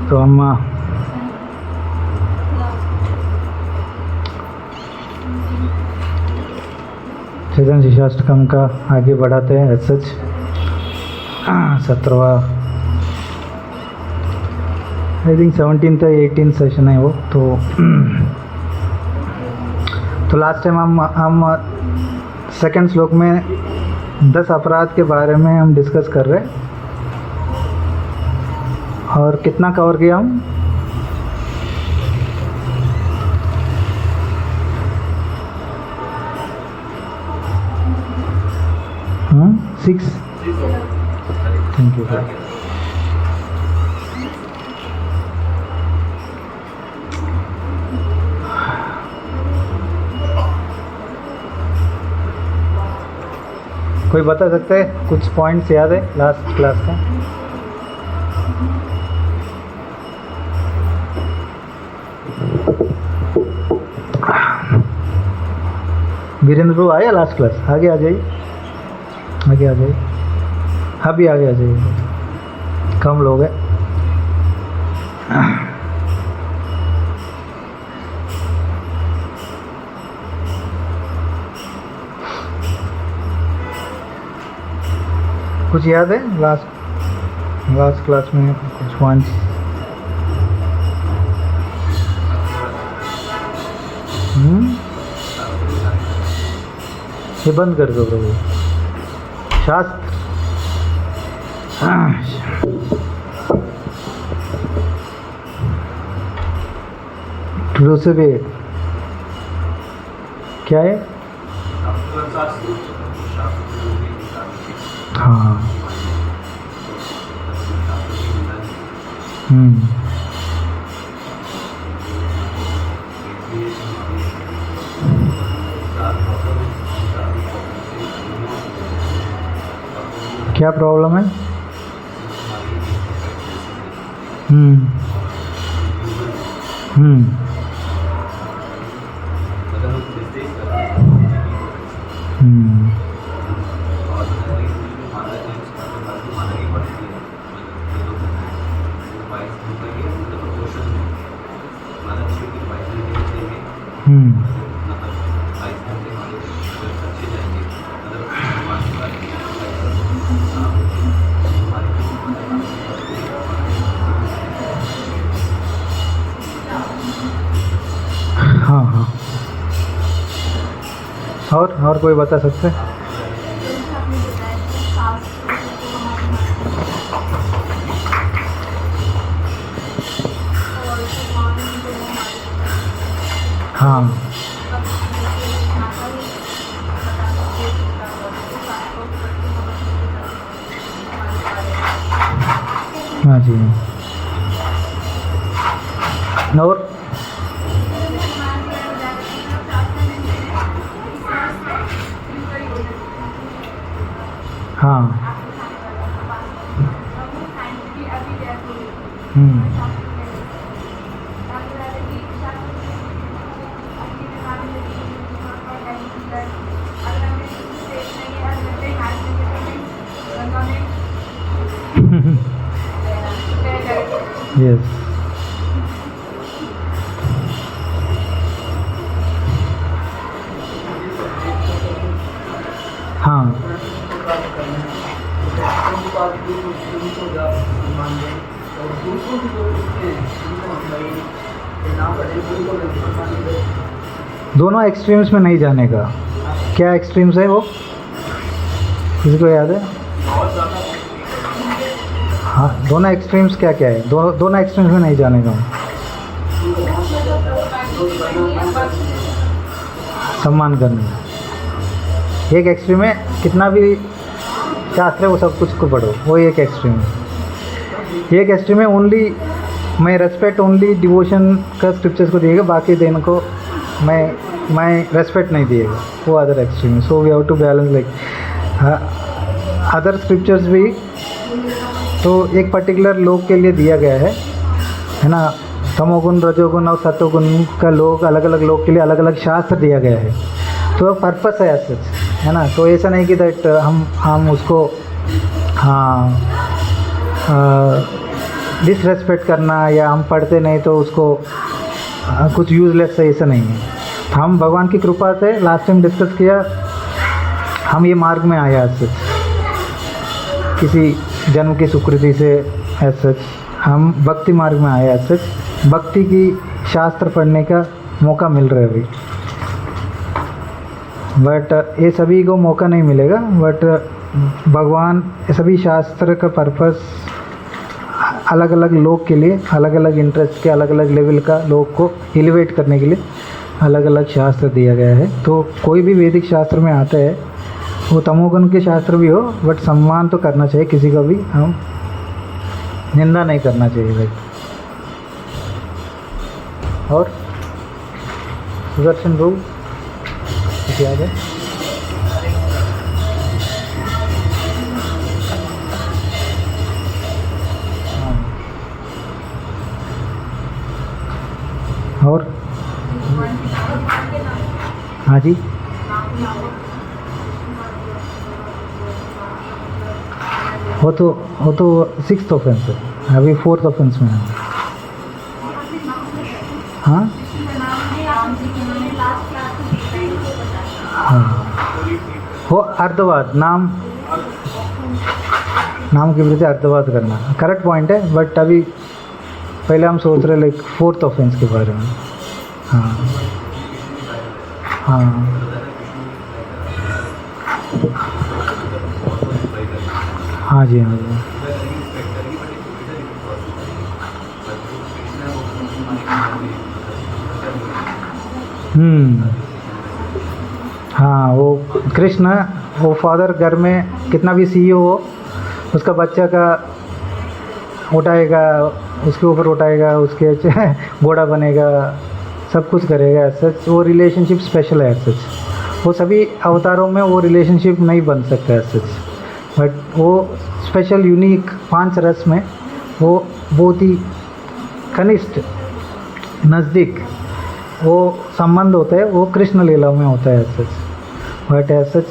तो हम चेतन शिशाष्टकम का आगे बढ़ाते हैं। As such 17वां I think 17th या 18th सेशन है वो। तो लास्ट टाइम हम सेकंड श्लोक में 10 अपराध के बारे में हम डिस्कस कर रहे हैं। और कितना कवर किया हम? सिक्स। Thank you sir. कोई बता सकते हैं? कुछ पॉइंट्स याद है लास्ट क्लास का? वीरेंद्र प्रभु आया लास्ट क्लास? आगे आ जाइए, आगे आ जाइए, अभी आगे आ जाइए, कम लोग हैं। कुछ याद है लास्ट क्लास में कुछ पॉइंट्स? ये बंद कर दो प्रभु। शास्त्र फिलोसफी क्या है? हाँ। क्या प्रॉब्लम है? हाँ हाँ। और कोई बता सकते हैं? हाँ हाँ जी। और हाँ यस। हाँ दोनों एक्सट्रीम्स में नहीं जाने का। क्या एक्सट्रीम्स है वो? किसी को याद है? हाँ, दोनों एक्सट्रीम्स क्या क्या है? दोनों एक्सट्रीम्स में नहीं जाने का। सम्मान करना एक एक्सट्रीम है। कितना भी शास्त्र है वो सब कुछ को पढ़ो, वो एक एक्सट्रीम है। एक एक्सट्रीम है ओनली मैं रेस्पेक्ट ओनली डिवोशन का स्क्रिप्चर्स को दिएगा, बाकी देने को मैं रेस्पेक्ट नहीं दिएगा, वो अदर एक्सट्रीम है। So we have to balance like other scriptures भी तो एक पर्टिकुलर लोग के लिए दिया गया है ना। तमोगुण, रजोगुण और सत्वगुण का लोग अलग अलग लोग के लिए अलग अलग शास्त्र दिया गया है। तो पर्पस है सच, है ना। तो ऐसा नहीं कि दैट हम उसको हाँ डिसरेस्पेक्ट करना या हम पढ़ते नहीं तो उसको कुछ यूज़लेस है, ऐसा नहीं है। हम भगवान की कृपा से लास्ट टाइम डिस्कस किया, हम ये मार्ग में आए आज सच, किसी जन्म की सुकृति से एज सच हम भक्ति मार्ग में आए एज सच। भक्ति की शास्त्र पढ़ने का मौका मिल रहा है अभी, बट ये सभी को मौका नहीं मिलेगा। बट भगवान सभी शास्त्र का पर्पस अलग अलग लोग के लिए, अलग अलग इंटरेस्ट के, अलग अलग लेवल का लोग को एलिवेट करने के लिए अलग अलग शास्त्र दिया गया है। तो कोई भी वैदिक शास्त्र में आता है, वो तमोगुण के शास्त्र भी हो, बट सम्मान तो करना चाहिए, किसी का भी हम निंदा नहीं करना चाहिए भाई। और सुदर्शन प्रभु कुछ याद है? और हाँ जी, वो तो 6th ऑफेंस है, अभी 4th ऑफेंस में है। हाँ हाँ, वो अर्थवाद, नाम के प्रति अर्थवाद करना करेक्ट पॉइंट है, बट अभी पहले हम सोच रहे लाइक 4th ऑफेंस के बारे में। हाँ हाँ हाँ जी, हाँ जी। हाँ, वो कृष्ण, वो फादर घर में कितना भी सीईओ हो, उसका बच्चा का उठाएगा, उसके ऊपर उठाएगा, उसके घोड़ा बनेगा, सब कुछ करेगा। सच वो रिलेशनशिप स्पेशल है। सच वो सभी अवतारों में वो रिलेशनशिप नहीं बन सकता है सच, बट वो स्पेशल यूनिक 5 रस में वो बहुत ही कनिष्ठ नज़दीक वो संबंध होता है, वो कृष्ण लीला में होता है सच। बट सच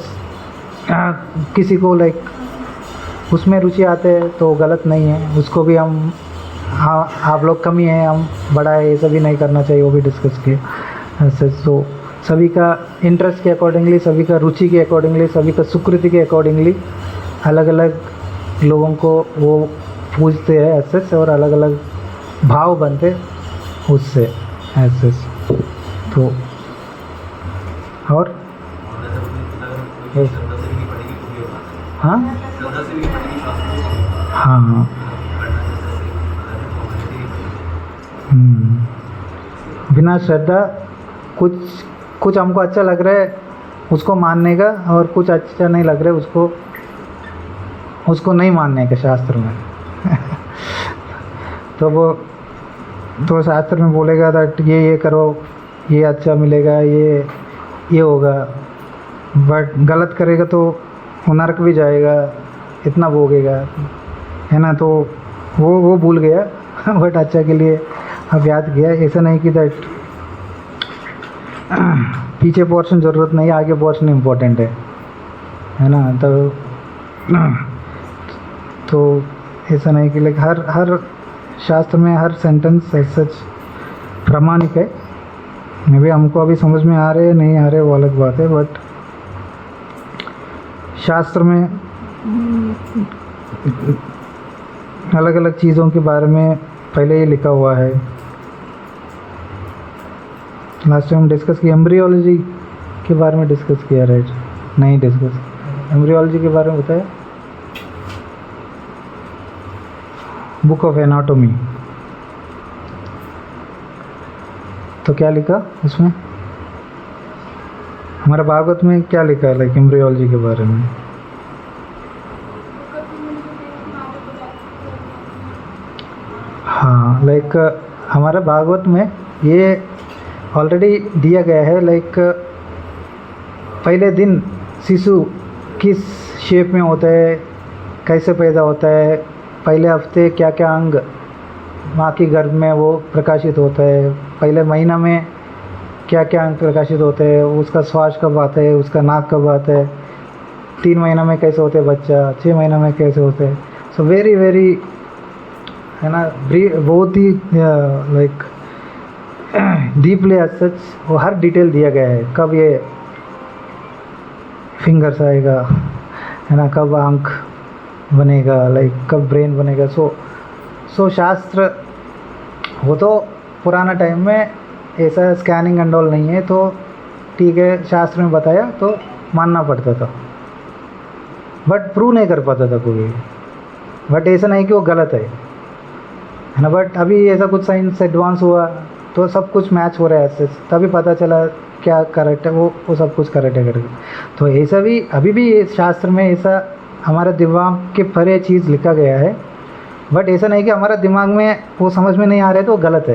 किसी को लाइक उसमें रुचि आते है तो गलत नहीं है, उसको भी हम, हाँ आप लोग कमी है, हम बड़ा है, ये सभी नहीं करना चाहिए, वो भी डिस्कस किए सच। तो सभी का इंटरेस्ट के अकॉर्डिंगली, सभी का रुचि के अकॉर्डिंगली, सभी का सुकृति के अकॉर्डिंगली अलग अलग लोगों को वो पूजते हैं ऐसे, और अलग अलग भाव बनते उससे ऐसे। तो और हाँ हाँ हाँ, बिना श्रद्धा कुछ हमको अच्छा लग रहा है उसको मानने का, और कुछ अच्छा नहीं लग रहा है उसको नहीं मानने का शास्त्र में। तो शास्त्र में बोलेगा दैट ये करो, ये अच्छा मिलेगा, ये होगा, बट गलत करेगा तो वो नरक भी जाएगा, इतना भोगेगा, है ना। तो वो भूल गया बट अच्छा के लिए अब याद किया। ऐसा नहीं कि दैट पीछे पोर्शन ज़रूरत नहीं, आगे पोर्शन इम्पोर्टेंट है ना। तो ऐसा नहीं कि लाइक हर शास्त्र में हर सेंटेंस सच प्रामाणिक है। मे भी हमको अभी समझ में आ रहे नहीं आ रहे वो अलग बात है, बट शास्त्र में अलग अलग चीज़ों के बारे में पहले ही लिखा हुआ है। लास्ट टाइम डिस्कस किया एम्ब्रियोलॉजी के बारे में, डिस्कस किया राइट? नहीं डिस्कस, एम्ब्रियोलॉजी के बारे में बताया, बुक ऑफ एनाटॉमी। तो क्या लिखा उसमें, हमारा भागवत में क्या लिखा है लाइक एम्ब्रियोलॉजी के बारे में? हाँ, लाइक हमारे भागवत में ये ऑलरेडी दिया गया है। लाइक पहले दिन शिशु किस शेप में होता है, कैसे पैदा होता है, पहले हफ्ते क्या क्या अंग माँ की गर्भ में वो प्रकाशित होता है, पहले महीना में क्या क्या अंग प्रकाशित होते हैं, उसका श्वास कब आता है, उसका नाक कब आता है, 3 महीना में कैसे होते हैं बच्चा, 6 महीना में कैसे होते हैं। सो वेरी वेरी है ना, बहुत ही लाइक डीपली एज सच वो हर डिटेल दिया गया है, कब ये फिंगर्स आएगा, है ना, कब आंख बनेगा, लाइक कब ब्रेन बनेगा। सो शास्त्र वो तो पुराना टाइम में ऐसा स्कैनिंग एंड ऑल नहीं है, तो ठीक है शास्त्र में बताया तो मानना पड़ता था, बट प्रूव नहीं कर पाता था कोई। बट ऐसा नहीं कि वो गलत है ना। बट अभी ऐसा कुछ साइंस एडवांस हुआ तो सब कुछ मैच हो रहा है ऐसे, तभी पता चला क्या करेक्ट है, वो सब कुछ करेक्ट है करके। तो ऐसा भी अभी भी इस शास्त्र में ऐसा हमारा दिमाग के परे चीज़ लिखा गया है, बट ऐसा नहीं कि हमारा दिमाग में वो समझ में नहीं आ रहा है तो गलत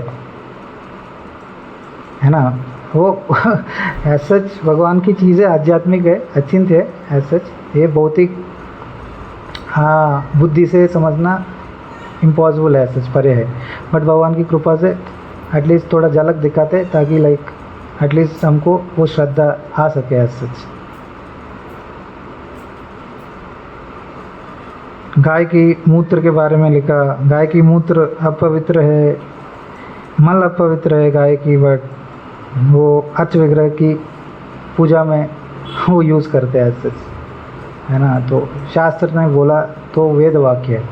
है ना। वो एज सच भगवान की चीज़ें आध्यात्मिक है, अचिंत है एज सच, ये भौतिक हाँ बुद्धि से समझना इम्पॉसिबल है, सच परे है। बट भगवान की कृपा से एटलीस्ट थोड़ा झलक दिखाते ताकि लाइक एटलीस्ट हमको वो श्रद्धा आ सके एज सच। गाय की मूत्र के बारे में लिखा, गाय की मूत्र अपवित्र है, मल अपवित्र है गाय की, बट वो अर्च विग्रह की पूजा में वो यूज़ करते हैं एज सच, है ना। तो शास्त्र ने बोला तो वेद वाक्य है,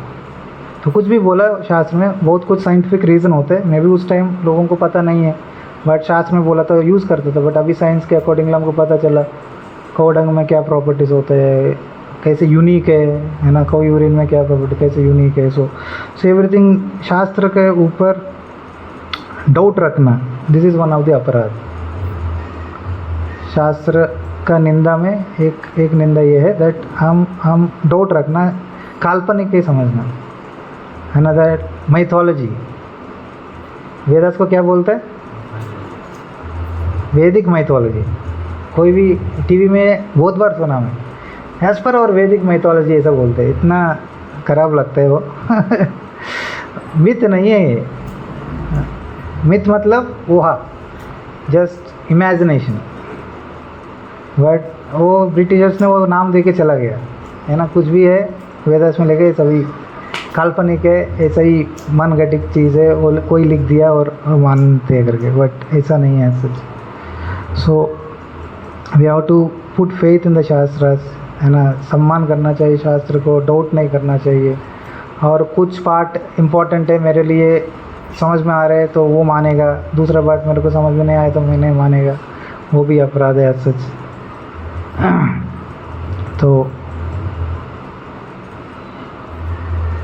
तो कुछ भी बोला शास्त्र में, बहुत कुछ साइंटिफिक रीज़न होते हैं, मे भी उस टाइम लोगों को पता नहीं है, बट शास्त्र में बोला तो यूज़ करते थे। बट अभी साइंस के अकॉर्डिंगली हमको पता चला कौडंग में क्या प्रॉपर्टीज़ होते हैं, कैसे यूनिक है ना, कौ यूरिन में क्या प्रॉपर्टी कैसे यूनिक है। सो एवरीथिंग शास्त्र के ऊपर डाउट रखना, this is one of the अपराध। शास्त्र का निंदा में एक निंदा ये है दैट हम डाउट रखना, काल्पनिक ही समझना, है ना, दैट माइथोलॉजी। वेदास को क्या बोलते हैं? वैदिक माइथोलॉजी। कोई भी टीवी में बहुत बार सुना मैं, एज पर और वैदिक माइथोलॉजी ऐसा बोलते हैं, इतना खराब लगता है वो। मिथ नहीं है ये, मिथ मतलब वहा जस्ट इमेजिनेशन, बट वो ब्रिटिशर्स ने वो नाम दे के चला गया, है ना। कुछ भी है वेदास में लेके सभी काल्पनिक है, ऐसा ही मन घटित चीज़ है, वो कोई लिख दिया और मानते हैं करके, बट ऐसा नहीं है सच। So we have to put faith in the shastras, है ना, सम्मान करना चाहिए शास्त्र को, डाउट नहीं करना चाहिए। और कुछ पार्ट इम्पोर्टेंट है मेरे लिए, समझ में आ रहा है तो वो मानेगा, दूसरा पार्ट मेरे को समझ में नहीं आया तो मैं नहीं मानेगा, वो भी अपराध है सच।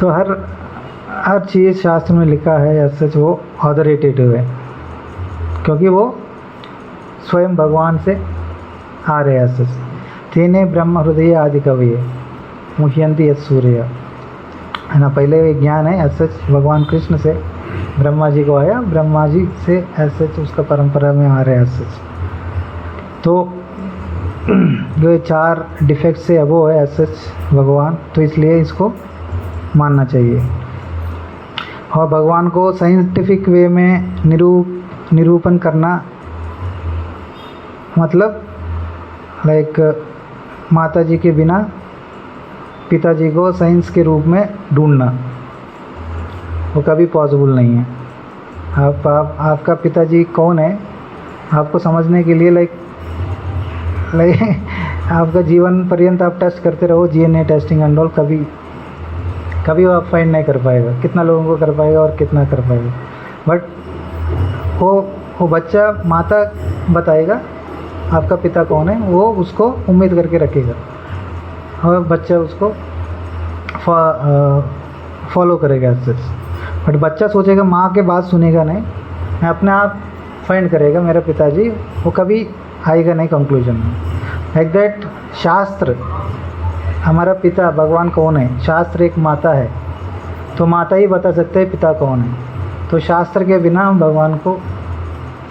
तो हर चीज़ शास्त्र में लिखा है सच, वो ऑथोरिटेटिव है, क्योंकि वो स्वयं भगवान से आ रहे हैं सच। तेने ब्रह्म हृदय आदि कवि मुह्यंती यत् सूर्य, है ना। पहले एक ज्ञान है सच भगवान कृष्ण से ब्रह्मा जी को आया, ब्रह्मा जी से सच उसका परंपरा में आ रहे हैं सच। तो जो ये 4 डिफेक्ट से अबो है सच भगवान, तो इसलिए इसको मानना चाहिए। और भगवान को साइंटिफिक वे में निरूपण करना, मतलब लाइक माता जी के बिना पिताजी को साइंस के रूप में ढूंढना, वो कभी पॉसिबल नहीं है। आपका पिताजी कौन है आपको समझने के लिए लाइक आपका जीवन पर्यंत आप टेस्ट करते रहो, DNA टेस्टिंग एंड ऑल, कभी वो आप फाइंड नहीं कर पाएगा, कितना लोगों को कर पाएगा और कितना कर पाएगा। बट वो बच्चा माता बताएगा आपका पिता कौन है, वो उसको उम्मीद करके रखेगा और बच्चा उसको फॉलो करेगा सच। बट बच्चा सोचेगा, माँ के बात सुनेगा नहीं, मैं अपने आप फाइंड करेगा मेरा पिताजी, वो कभी आएगा नहीं कंक्लूजन में। लाइक दैट शास्त्र हमारा पिता भगवान कौन है, शास्त्र एक माता है, तो माता ही बता सकते हैं पिता कौन है। तो शास्त्र के बिना भगवान को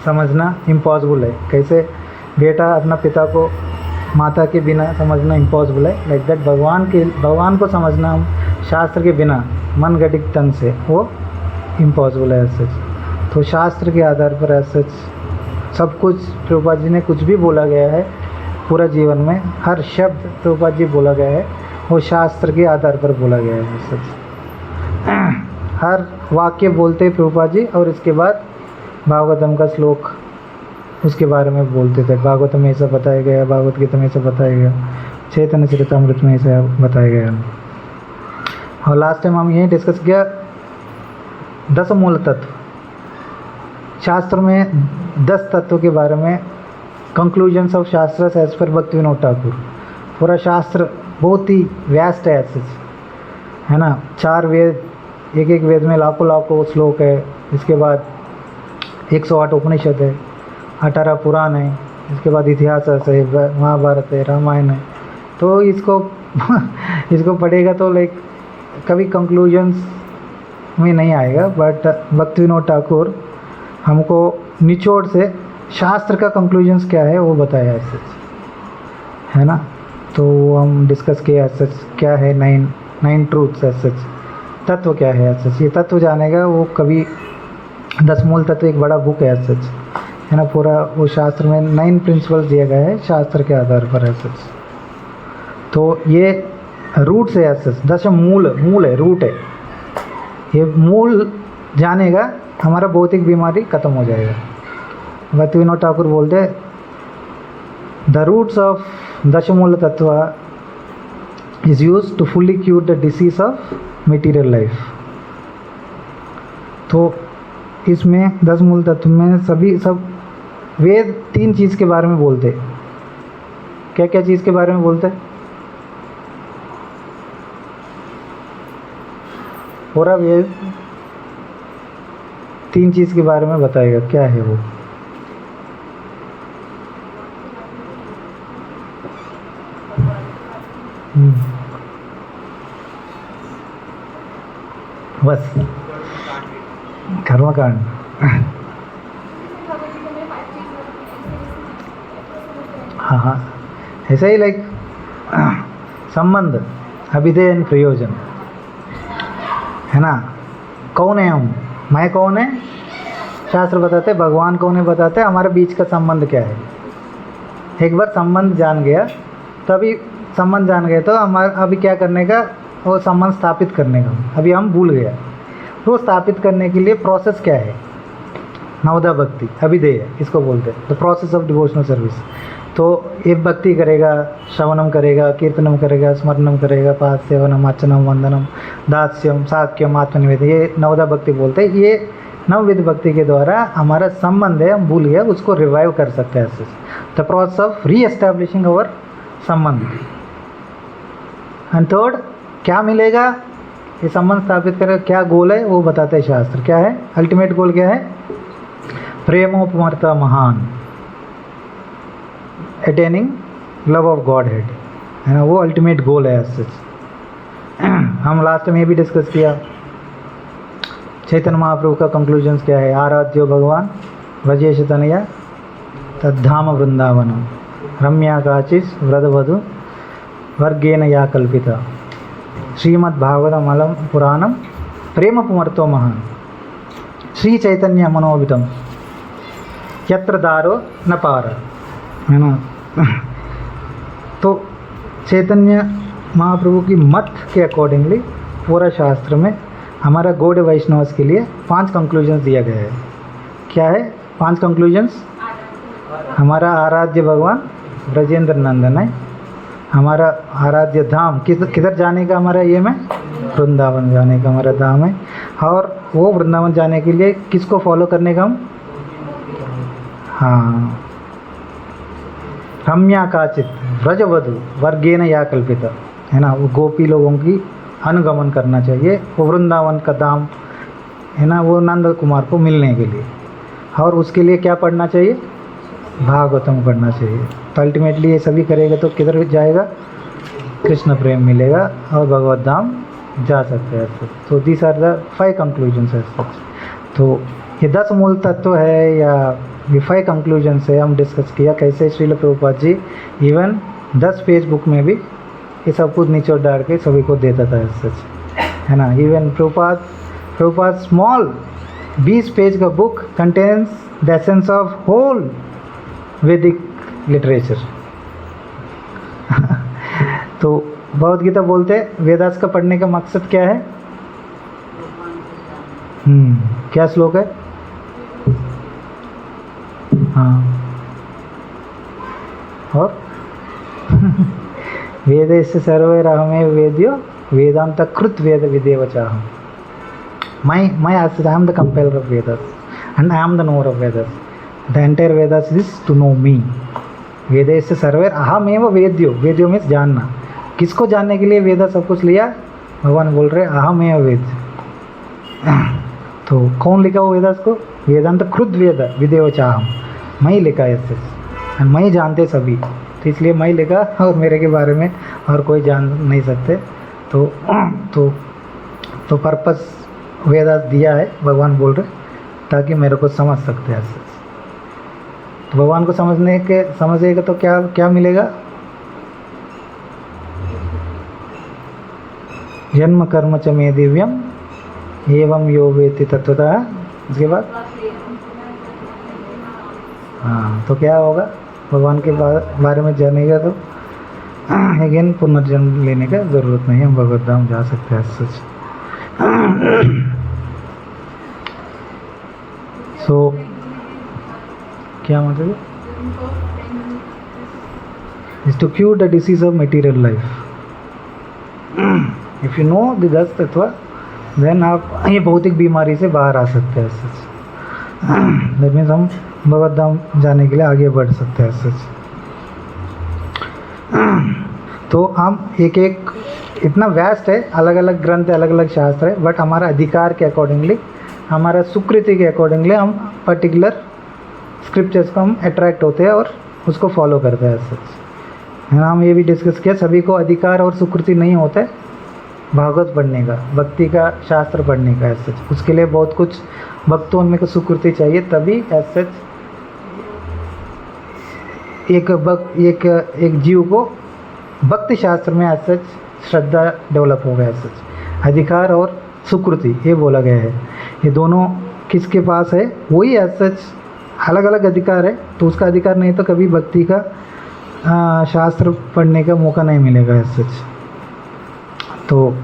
समझना इम्पॉसिबल है। कैसे बेटा अपना पिता को माता के बिना समझना इम्पॉसिबल है, लाइक दैट भगवान को समझना हम शास्त्र के बिना मन घटित तंग से वो इम्पॉसिबल है सच। तो शास्त्र के आधार पर सच सब कुछ प्रभुपाद जी ने कुछ भी बोला गया है पूरा जीवन में, हर शब्द प्रभुपाद जी बोला गया है वो शास्त्र के आधार पर बोला गया है सच। हर वाक्य बोलते प्रभुपाद जी, और इसके बाद भागवतम का श्लोक उसके बारे में बोलते थे। भागवतम में ऐसा बताया गया, भागवत गीता में ऐसा बताया गया, चैतन्य चरितमृत में ऐसा बताया गया। और लास्ट टाइम हम यही डिस्कस किया 10 मूल तत्व। शास्त्र में 10 तत्वों के बारे में कंक्लूजन्स ऑफ शास्त्र एज पर भक्ति विनोद ठाकुर। पूरा शास्त्र बहुत ही व्यास्ट है ऐसे, है ना। 4 वेद, एक एक वेद में लाखों श्लोक है। इसके बाद 108 उपनिषद है, 18 पुराण है, इसके बाद इतिहास है, महाभारत है, रामायण है। तो इसको इसको पढ़ेगा तो लाइक कभी कंक्लूजन्स में नहीं आएगा। बट भक्ति विनोद ठाकुर हमको निचोड़ से शास्त्र का कंक्लूजन्स क्या है वो बताया ऐसे, है ना। तो हम डिस्कस किया सच क्या है, 9 ट्रूथ्स सच, तत्व क्या है सच। ये तत्व जानेगा वो कभी 10 मूल तत्व एक बड़ा बुक है सच, है ना। पूरा वो शास्त्र में 9 प्रिंसिपल्स दिया गया है शास्त्र के आधार पर है सच। तो ये रूट्स है सच, 10 मूल है, रूट है। ये मूल जानेगा हमारा भौतिक बीमारी खत्म हो जाएगा। भक्ति विनोद ठाकुर बोलते द रूट्स ऑफ दशमूल तत्व is use to fully cure the disease of material life. तो इसमें 10 मूल तत्व में सब वेद 3 चीज़ के बारे में बोलते। क्या क्या चीज़ के बारे में बोलते? पूरा वेद 3 चीज़ के बारे में बताएगा। क्या है वो? बस कर्मकांड। हाँ, ऐसा ही लाइक संबंध, अभिधेय एंड प्रयोजन, है ना। कौन है हम, मैं कौन है, शास्त्र बताते, भगवान कौन है बताते, हमारे बीच का संबंध क्या है। एक बार संबंध जान गया तभी संबंध जान गए तो हमारा अभी क्या करने का, वो संबंध स्थापित करने का अभी हम भूल गया। तो स्थापित करने के लिए प्रोसेस क्या है? नवदा भक्ति, अभिधेय इसको बोलते हैं, the process of devotional service. तो एक भक्ति करेगा, श्रवणम करेगा, कीर्तनम करेगा, स्मरणम करेगा, पाद सेवनम, अर्चनम, वंदनम, दास्यम, साक्यम, आत्मनिवेदन, ये नवदा भक्ति बोलते हैं। ये नवविध भक्ति के द्वारा हमारा संबंध है, हम भूल गया, उसको रिवाइव कर सकते हैं ऐसे। The process of re establishing our संबंध। एंड थर्ड, क्या मिलेगा ये संबंध स्थापित करेगा, क्या गोल है वो बताते हैं शास्त्र। क्या है अल्टीमेट गोल? क्या है? प्रेमोपमर्ता महान, attaining love of God head, है ना। वो अल्टीमेट गोल है ऐसे। हम लास्ट में ये भी डिस्कस किया चैतन्य महाप्रभु का कंक्लूजन्स क्या है। आराध्यो भगवान व्रजेश तनया तद्धाम वृंदावनम रम्या काचिस व्रतवधु वर्गेन या कल्पिता श्रीमद्भागवतम अलम पुराणम प्रेम पुमर्तो महान श्री चैतन्य मनोभितम यत्र दारो न पार, है ना। तो चैतन्य महाप्रभु की मत के अकॉर्डिंगली पूरा शास्त्र में हमारा गौड़ वैष्णवस के लिए 5 कंक्लूजन्स दिया गया है। क्या है 5 कंक्लूजन्स? हमारा आराध्य भगवान ब्रजेंद्र नंदन है, हमारा आराध्य धाम किधर जाने का हमारा ये में वृंदावन जाने का हमारा धाम है। और वो वृंदावन जाने के लिए किसको फॉलो करने का हम? हाँ, रम्या काचित व्रजवधु वर्गेन या कल्पिता, है ना। वो गोपी लोगों की अनुगमन करना चाहिए, वो वृंदावन का धाम, है ना, वो नंद कुमार को मिलने के लिए। और उसके लिए क्या पढ़ना चाहिए? भागवतम पढ़ना चाहिए। तो अल्टीमेटली ये सभी करेगा तो किधर जाएगा? कृष्ण प्रेम मिलेगा और भगवत धाम जा सकते हैं। तो दिस आर द 5 कंक्लूजन्स है सच। तो ये 10 मूल तत्व है या ये 5 कंक्लूजन्स है, हम डिस्कस किया कैसे Srila Prabhupada ji even 10 page book में भी ये सब कुछ निचोड़ डाल के सभी को देता था सच, है ना। इवन प्रभुपाद स्मॉल 20 पेज का book contains the essence of whole Vedic literature. तो भगवद गीता बोलते हैं वेदास का पढ़ने का मकसद क्या है? क्या श्लोक है? हाँ, और वेदेस्य सर्वैरहमेव वेद्यो वेदांत कृत वेद विदेवचाहम्. My as I am the compiler of Vedas and I am the knower of Vedas. The entire Vedas is to know me. वेदेस्य सर्वैर अहमेव वेद्यो. वेद्यो मीन्स जानना. किसको जानने के लिए वेदा सब कुछ लिया? भगवान बोल रहे अहमेव वेद. तो कौन लिखा वो वेदास को? वेदांत कृत वेद विदेवचाहम्. मैं ही लिखा है एंड मैं ही जानते सभी. तो इसलिए मैं लिखा और मेरे के बारे में और कोई जान नहीं सकते. तो पर्पस वेदास दिया है भगवान बोल रहे ताकि मेरे को समझ सकते हैं ऐसे. तो भगवान को समझेगा तो क्या क्या मिलेगा? जन्म कर्म च मे दिव्यम एवं यो वेति तत्वतः. उसके बाद हाँ, तो क्या होगा? भगवान के बारे में जानेगा तो अगेन पुनर्जन्म लेने का ज़रूरत नहीं है. हम भगवत धाम जा सकते हैं सच. सो क्या मतलब? Is to cure the disease of material life. If you know the 10 तत्व देन आप ये भौतिक बीमारी से बाहर आ सकते हैं सच. दैट मीन्स हम भगवत धाम जाने के लिए आगे बढ़ सकते हैं सच. तो हम एक इतना वैस्ट है, अलग अलग ग्रंथ है, अलग अलग शास्त्र है, बट हमारा अधिकार के अकॉर्डिंगली, हमारा सुकृति के अकॉर्डिंगली हम पर्टिकुलर स्क्रिप्चर्स को हम अट्रैक्ट होते हैं और उसको फॉलो करते हैं सच. हम ये भी डिस्कस किया सभी को अधिकार और सुकृति नहीं होता है भागवत पढ़ने का, भक्ति का शास्त्र पढ़ने का ऐसा. उसके लिए बहुत कुछ भक्तों में को सुकृति चाहिए, तभी ऐसा एक जीव को भक्ति शास्त्र में ऐसा श्रद्धा डेवलप हो गया. ऐसा अधिकार और सुकृति ये बोला गया है. ये दोनों किसके पास है? वही ऐसा अलग अलग अधिकार है. तो उसका अधिकार नहीं तो कभी भक्ति का शास्त्र पढ़ने का मौका नहीं मिलेगा ऐसा. तो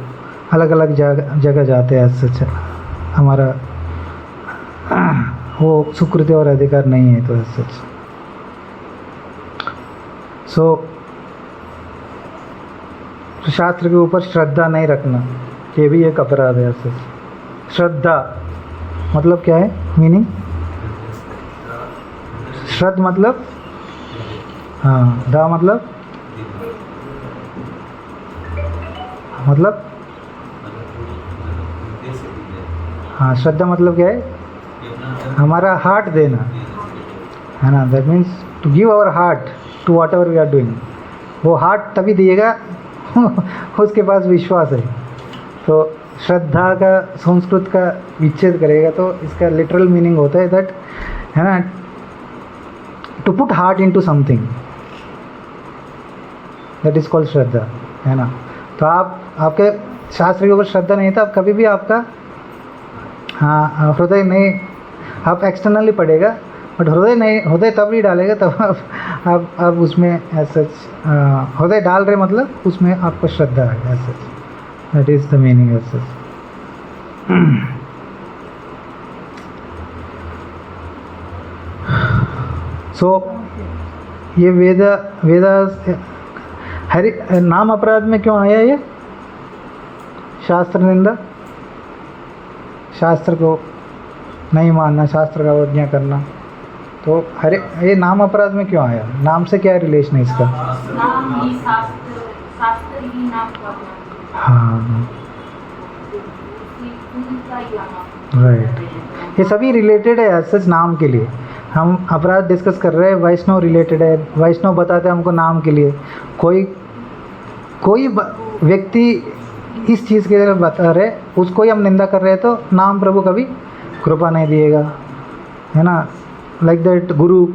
अलग अलग जगह जाते हैं सच. हमारा वो सुकृति और अधिकार नहीं है तो सच. सो शास्त्र के ऊपर श्रद्धा नहीं रखना ये भी एक अपराध है सच. श्रद्धा मतलब क्या है? मीनिंग श्रद्ध मतलब हाँ, दा मतलब हाँ, श्रद्धा मतलब क्या है? हमारा हार्ट देना है ना. That means to give our heart to whatever we are doing. वो हार्ट तभी दिएगा उसके पास विश्वास है. तो श्रद्धा का संस्कृत का विच्छेद करेगा तो इसका लिटरल मीनिंग होता है दैट है ना, to put heart into something, that is called shraddha है ना. तो आपके शास्त्र के ऊपर श्रद्धा नहीं था, आप कभी भी आपका हाँ हृदय नहीं, आप एक्सटर्नली पढ़ेगा बट हृदय तब नहीं डालेगा तब आप उसमें ऐसा हृदय डाल रहे मतलब उसमें आपको श्रद्धा है ऐसा. दैट इज द मीनिंग ऐसा. सो ये वेदा हरि नाम अपराध में क्यों आया ये? शास्त्र निंदा, शास्त्र को नहीं मानना, शास्त्र का अवज्ञा करना. तो हरे ये नाम अपराध में क्यों आया? नाम से क्या रिलेशन है इसका? नाम ही शास्त्र ही नाम करना. हाँ राइट. ये सभी रिलेटेड है सच नाम के लिए. हम अपराध डिस्कस कर रहे हैं, वैष्णव रिलेटेड है. वैष्णव बताते हैं हमको नाम के लिए. कोई व्यक्ति इस चीज़ के लिए बता रहे, उसको ही हम निंदा कर रहे हैं तो नाम प्रभु कभी कृपा नहीं दिएगा है ना. लाइक दैट गुरु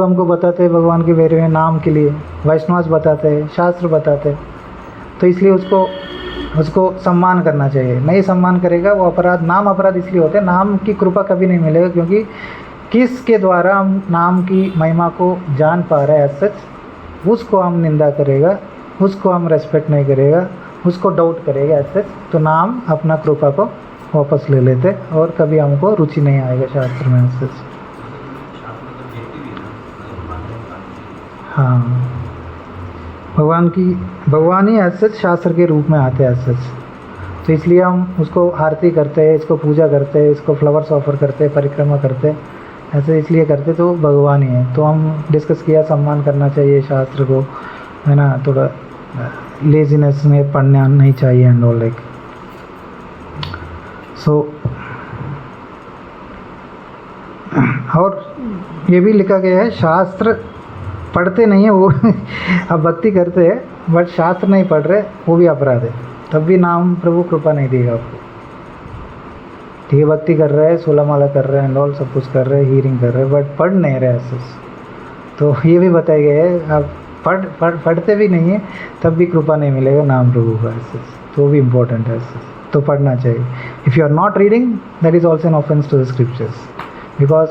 हमको बताते हैं भगवान के बारे में नाम के लिए, वैष्णव बताते हैं, शास्त्र बताते हैं. तो इसलिए उसको सम्मान करना चाहिए. नहीं सम्मान करेगा वो अपराध. नाम अपराध इसलिए होते हैं, नाम की कृपा कभी नहीं मिलेगा क्योंकि किसके द्वारा हम नाम की महिमा को जान पा रहे हैं सच, उसको हम निंदा करेगा, उसको हम रेस्पेक्ट नहीं करेगा, उसको डाउट करेगा ऐसे, तो नाम अपना कृपा को वापस ले लेते और कभी हमको रुचि नहीं आएगा शास्त्र में ऐसे। हाँ, भगवान ही ऐसे शास्त्र के रूप में आते हैं ऐसे। तो इसलिए हम उसको आरती करते हैं, इसको पूजा करते हैं, इसको फ्लावर्स ऑफर करते हैं, परिक्रमा करते हैं, ऐसे इसलिए करते तो भगवान ही है। तो हम डिस्कस किया सम्मान करना चाहिए शास्त्र को, है ना, थोड़ा लेजीनेस में पढ़ना नहीं चाहिए एंड ऑल लाइक सो। और ये भी लिखा गया है शास्त्र पढ़ते नहीं है वो अब भक्ति करते हैं बट शास्त्र नहीं पढ़ रहे, वो भी अपराध है, तब भी नाम प्रभु कृपा नहीं देगा आपको। ठीक है, भक्ति कर रहे हैं, 16 माला कर रहे हैं एंड ऑल, सब कुछ कर रहे हैं, हीरिंग कर रहे हैं, बट पढ़ नहीं रहे ऐसे। तो ये भी बताया गया है, आप पढ़ते भी नहीं है तब भी कृपा नहीं मिलेगा नाम प्रभु का ऐसे। तो भी इम्पोर्टेंट है ऐसे, तो पढ़ना चाहिए। If you are not reading that is also an offence to the scriptures, because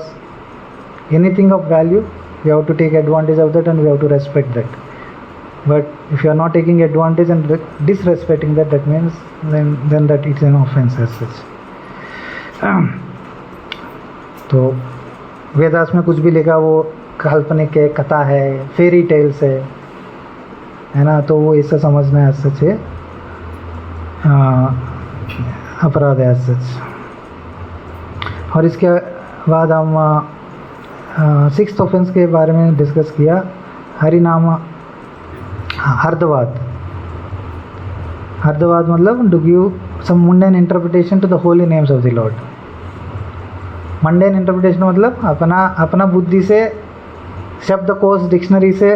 anything of value we have to take advantage of that and we have to respect that. But if you are not taking advantage and disrespecting that, that means then that it's an offense as such. तो वेदास में कुछ भी लिखा वो काल्पनिक है, कथा है, फेरी टेल्स है ना, तो वो ऐसा समझना है सच है, अपराध है सच। और इसके बाद हम 6th ऑफेंस के बारे में डिस्कस किया, हरिनाम हर्दवाद। हर्दवाद मतलब to give some mundane interpretation to the holy names of the Lord. Mundane interpretation मतलब अपना बुद्धि से, शब्दकोश डिक्शनरी से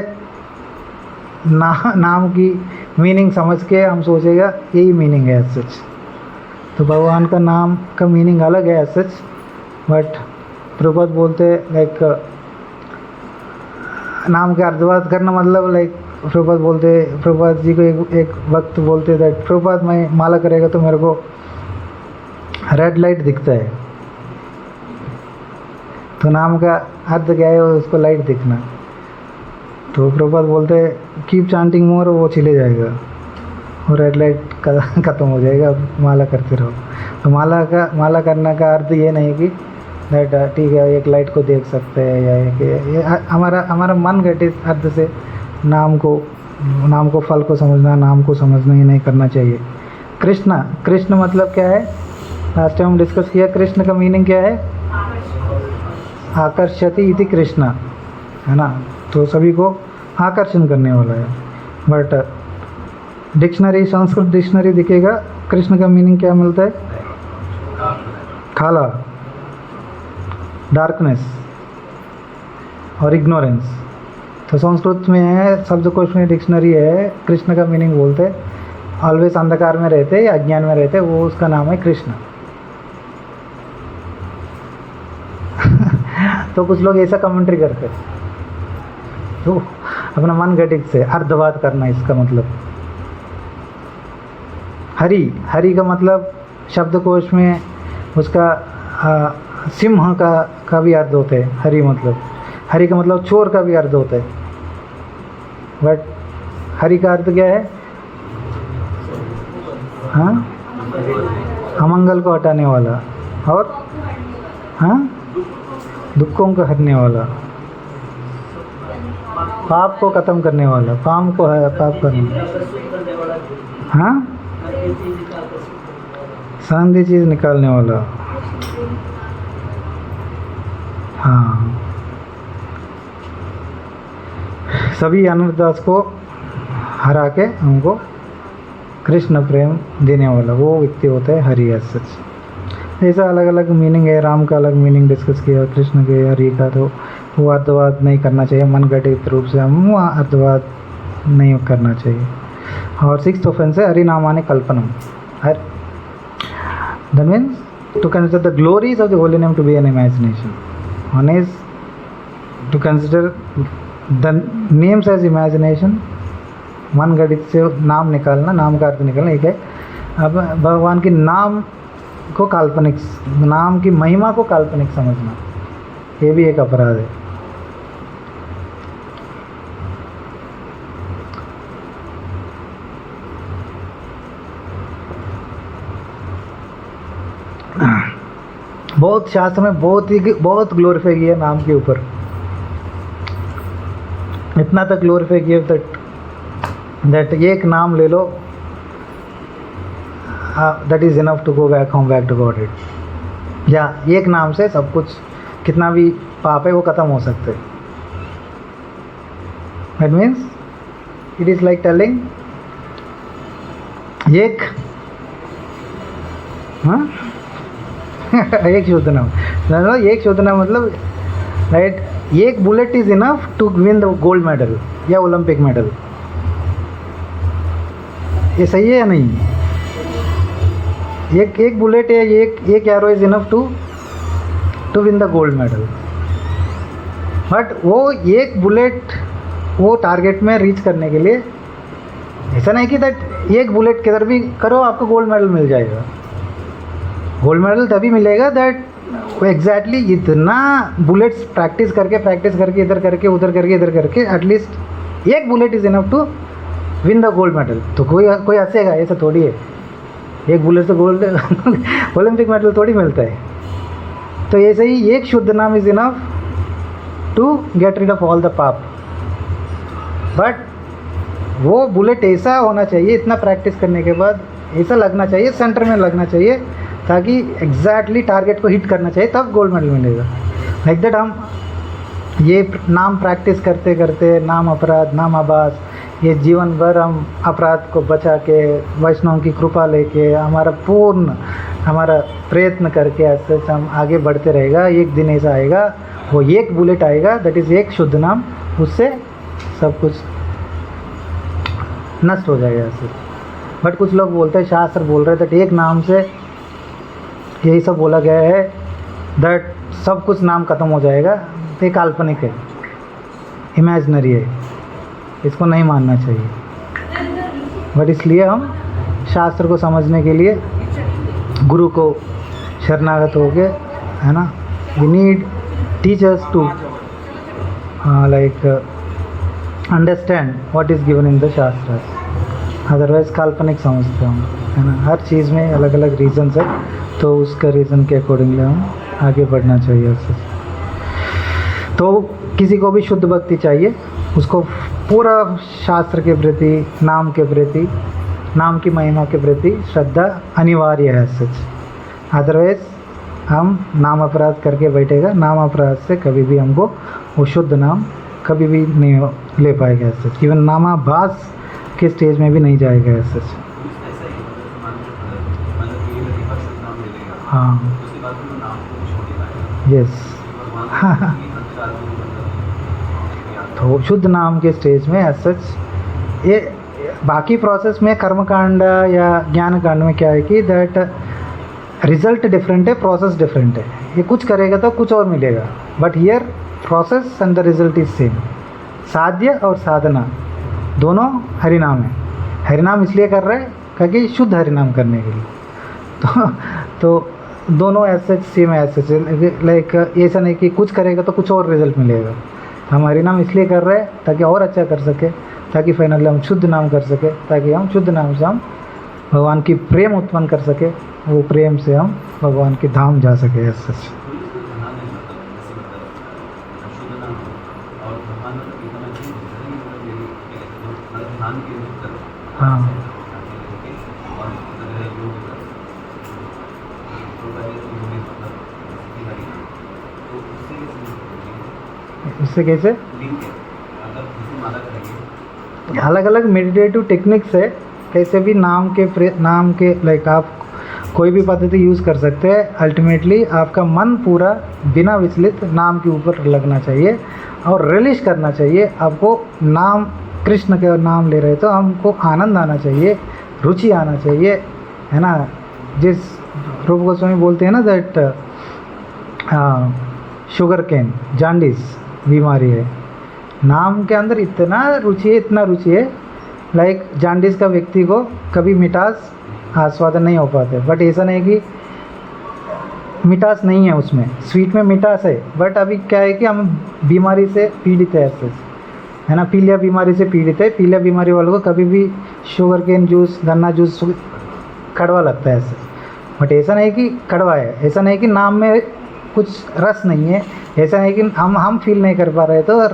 नाम की मीनिंग समझ के हम सोचेगा यही मीनिंग है सच। तो भगवान का नाम का मीनिंग अलग है सच, बट प्रभुपाद बोलते लाइक नाम का अर्धवाद करना मतलब लाइक प्रभुपाद बोलते, प्रभुपाद जी को एक वक्त बोलते दैट प्रभुपाद मैं माला करेगा तो मेरे को रेड लाइट दिखता है। तो नाम का अर्थ क्या है, उसको लाइट दिखना। तो प्रभुपाद बोलते कीप चांटिंग मोर, वो चले जाएगा और रेड लाइट ख़त्म हो जाएगा, माला करते रहो। तो माला करने का अर्थ ये नहीं कि ठीक है एक लाइट को देख सकते हैं या ये हमारा मन घटित अर्थ से नाम को फल को समझना, नाम को समझना ही नहीं करना चाहिए। कृष्ण मतलब क्या है, लास्ट टाइम हम डिस्कस किया, कृष्ण का मीनिंग क्या है, आकर्षति इति कृष्ण, है ना, तो सभी को आकर्षण करने वाला है। बट डिक्शनरी, संस्कृत डिक्शनरी दिखेगा कृष्ण का मीनिंग क्या मिलता है, काला, डार्कनेस और इग्नोरेंस। तो संस्कृत में है, शब्दकोश में डिक्शनरी है, कृष्ण का मीनिंग बोलते ऑलवेज अंधकार में रहते या अज्ञान में रहते, वो उसका नाम है कृष्ण। तो कुछ लोग ऐसा कमेंट्री करते हैं, तो अपना मन घटित से अर्धवाद करना, इसका मतलब हरि का मतलब शब्दकोश में उसका सिंह का भी अर्थ होता है। हरि का मतलब चोर का भी अर्थ होता है, बट हरि का अर्थ क्या है, हाँ, अमंगल को हटाने वाला और हाँ दुखों को हटने वाला, पाप को ख़त्म करने वाला, पाप करने, हाँ, शांति चीज़ निकालने वाला। हाँ, सभी अनर्थदास को हरा के हमको कृष्ण प्रेम देने वाला वो व्यक्ति होता है हरि एज सच। ऐसा अलग अलग मीनिंग है, राम का अलग मीनिंग डिस्कस किया, कृष्ण के, हरि का, तो वो अर्थवाद नहीं करना चाहिए, मन घटित रूप से हम वो अर्थवाद नहीं करना चाहिए। और 6th ऑफेंस है हरिनामानि कल्पनम। That means to consider the glories of the holy name to be an imagination. One is to consider the names as imagination, मन घटित से नाम निकालना, नाम का अर्थ निकालना, एक है। अब भगवान के नाम को काल्पनिक, नाम की महिमा को काल्पनिक समझना, ये भी एक अपराध है। बहुत शास्त्र में बहुत ग्लोरीफाई किया नाम के ऊपर, इतना तक ग्लोरीफाई किया दैट एक नाम ले लो, that is enough to go back home, back to God it. या एक नाम से सब कुछ, कितना भी पाप है वो ख़त्म हो सकते। That means it is like telling एक एक शुद्ध नाम, एक शुद्ध नाम मतलब राइट, एक bullet is enough to win the gold medal या ओलंपिक मेडल। ये सही है या नहीं? एक बुलेट है, एक arrow is enough to win the gold medal. But वो एक बुलेट वो टारगेट में रीच करने के लिए, ऐसा नहीं कि दैट एक बुलेट किधर भी करो आपको गोल्ड मेडल मिल जाएगा। गोल्ड मेडल तभी मिलेगा दैट एग्जैक्टली इतना बुलेट्स प्रैक्टिस करके इधर करके उधर करके इधर करके एटलीस्ट एक bullet is enough to win the gold medal. तो कोई हंसेगा, ऐसा थोड़ी है, एक बुलेट से गोल्ड ओलंपिक मेडल थोड़ी मिलता है। तो ऐसे ही एक शुद्ध नाम is enough to get rid of all the पाप। बट वो बुलेट ऐसा होना चाहिए, इतना प्रैक्टिस करने के बाद ऐसा लगना चाहिए, सेंटर में लगना चाहिए, ताकि एग्जैक्टली टारगेट को हिट करना चाहिए, तब गोल्ड मेडल मिलेगा। लाइक दैट हम ये नाम प्रैक्टिस करते करते नाम अपराध, नाम आभास, ये जीवन भर हम अपराध को बचा के वैष्णव की कृपा लेके हमारा प्रयत्न करके ऐसे हम आगे बढ़ते रहेगा। एक दिन ऐसा आएगा, वो एक बुलेट आएगा, दैट इज़ एक शुद्ध नाम, उससे सब कुछ नष्ट हो जाएगा ऐसे। बट कुछ लोग बोलते हैं, शास्त्र बोल रहे थे दैट एक नाम से यही सब बोला गया है दैट सब कुछ नाम खत्म हो जाएगा। ये काल्पनिक है, इमेजिनरी है, इसको नहीं मानना चाहिए। बट इसलिए हम शास्त्र को समझने के लिए गुरु को शरणागत हो गए, है ना। We need teachers to like understand what is given in the शास्त्र। अदरवाइज काल्पनिक समझते हम, है ना। हर चीज़ में अलग अलग रीजन्स है, तो उसका रीज़न के अकॉर्डिंगली हम आगे बढ़ना चाहिए उससे। तो किसी को भी शुद्ध भक्ति चाहिए, उसको पूरा शास्त्र के प्रति, नाम के प्रति, नाम की महिमा के प्रति श्रद्धा अनिवार्य है सच। अदरवाइज हम नाम अपराध करके बैठेगा, नाम अपराध से कभी भी हमको वो शुद्ध नाम कभी भी नहीं ले पाएगा सच। इवन नामाभास के स्टेज में भी नहीं जाएगा सच। हाँ, यस। तो शुद्ध नाम के स्टेज में एज सच, ये बाकी प्रोसेस में कर्मकांड या ज्ञान कांड में क्या है कि दैट रिजल्ट डिफरेंट है, प्रोसेस डिफरेंट है। ये कुछ करेगा तो कुछ और मिलेगा, but here process and the result is same. साध्य और साधना दोनों हरिनाम है। हरिनाम इसलिए कर रहे हैं क्योंकि शुद्ध हरिनाम करने के लिए। तो दोनों ऐसे सेम ऐसे लाइक ऐसा नहीं कि कुछ करेगा तो कुछ और रिजल्ट मिलेगा। हम हरिनाम इसलिए कर रहे हैं ताकि और अच्छा कर सके, ताकि फाइनली हम शुद्ध नाम कर सके, ताकि हम शुद्ध नाम से हम भगवान की प्रेम उत्पन्न कर सके, वो प्रेम से हम भगवान के धाम जा सके। ऐसा हाँ, उससे कैसे अलग अलग मेडिटेटिव टेक्निक्स है, कैसे भी नाम के लाइक आप कोई भी पद्धति यूज़ कर सकते हैं। अल्टीमेटली आपका मन पूरा बिना विचलित नाम के ऊपर लगना चाहिए और रिलीज करना चाहिए। आपको नाम, कृष्ण का नाम ले रहे तो हमको आनंद आना चाहिए, रुचि आना चाहिए, है ना। जिस रूप गोस्वामी बोलते हैं ना दैट शुगर केन, जॉन्डिस बीमारी है, नाम के अंदर इतना रुचि है लाइक जॉन्डिस का व्यक्ति को कभी मिठास आस्वादन नहीं हो पाते। बट ऐसा नहीं कि मिठास नहीं है उसमें, स्वीट में मिठास है, बट अभी क्या है कि हम बीमारी से पीड़ित है ऐसे, है ना। पीलिया बीमारी से पीड़ित है। पीलिया बीमारी वालों को कभी भी शुगर केन जूस, गन्ना जूस कड़वा लगता है ऐसे। बट ऐसा नहीं कि कड़वा है, ऐसा नहीं कि नाम में कुछ रस नहीं है, ऐसा नहीं कि हम फील नहीं कर पा रहे तो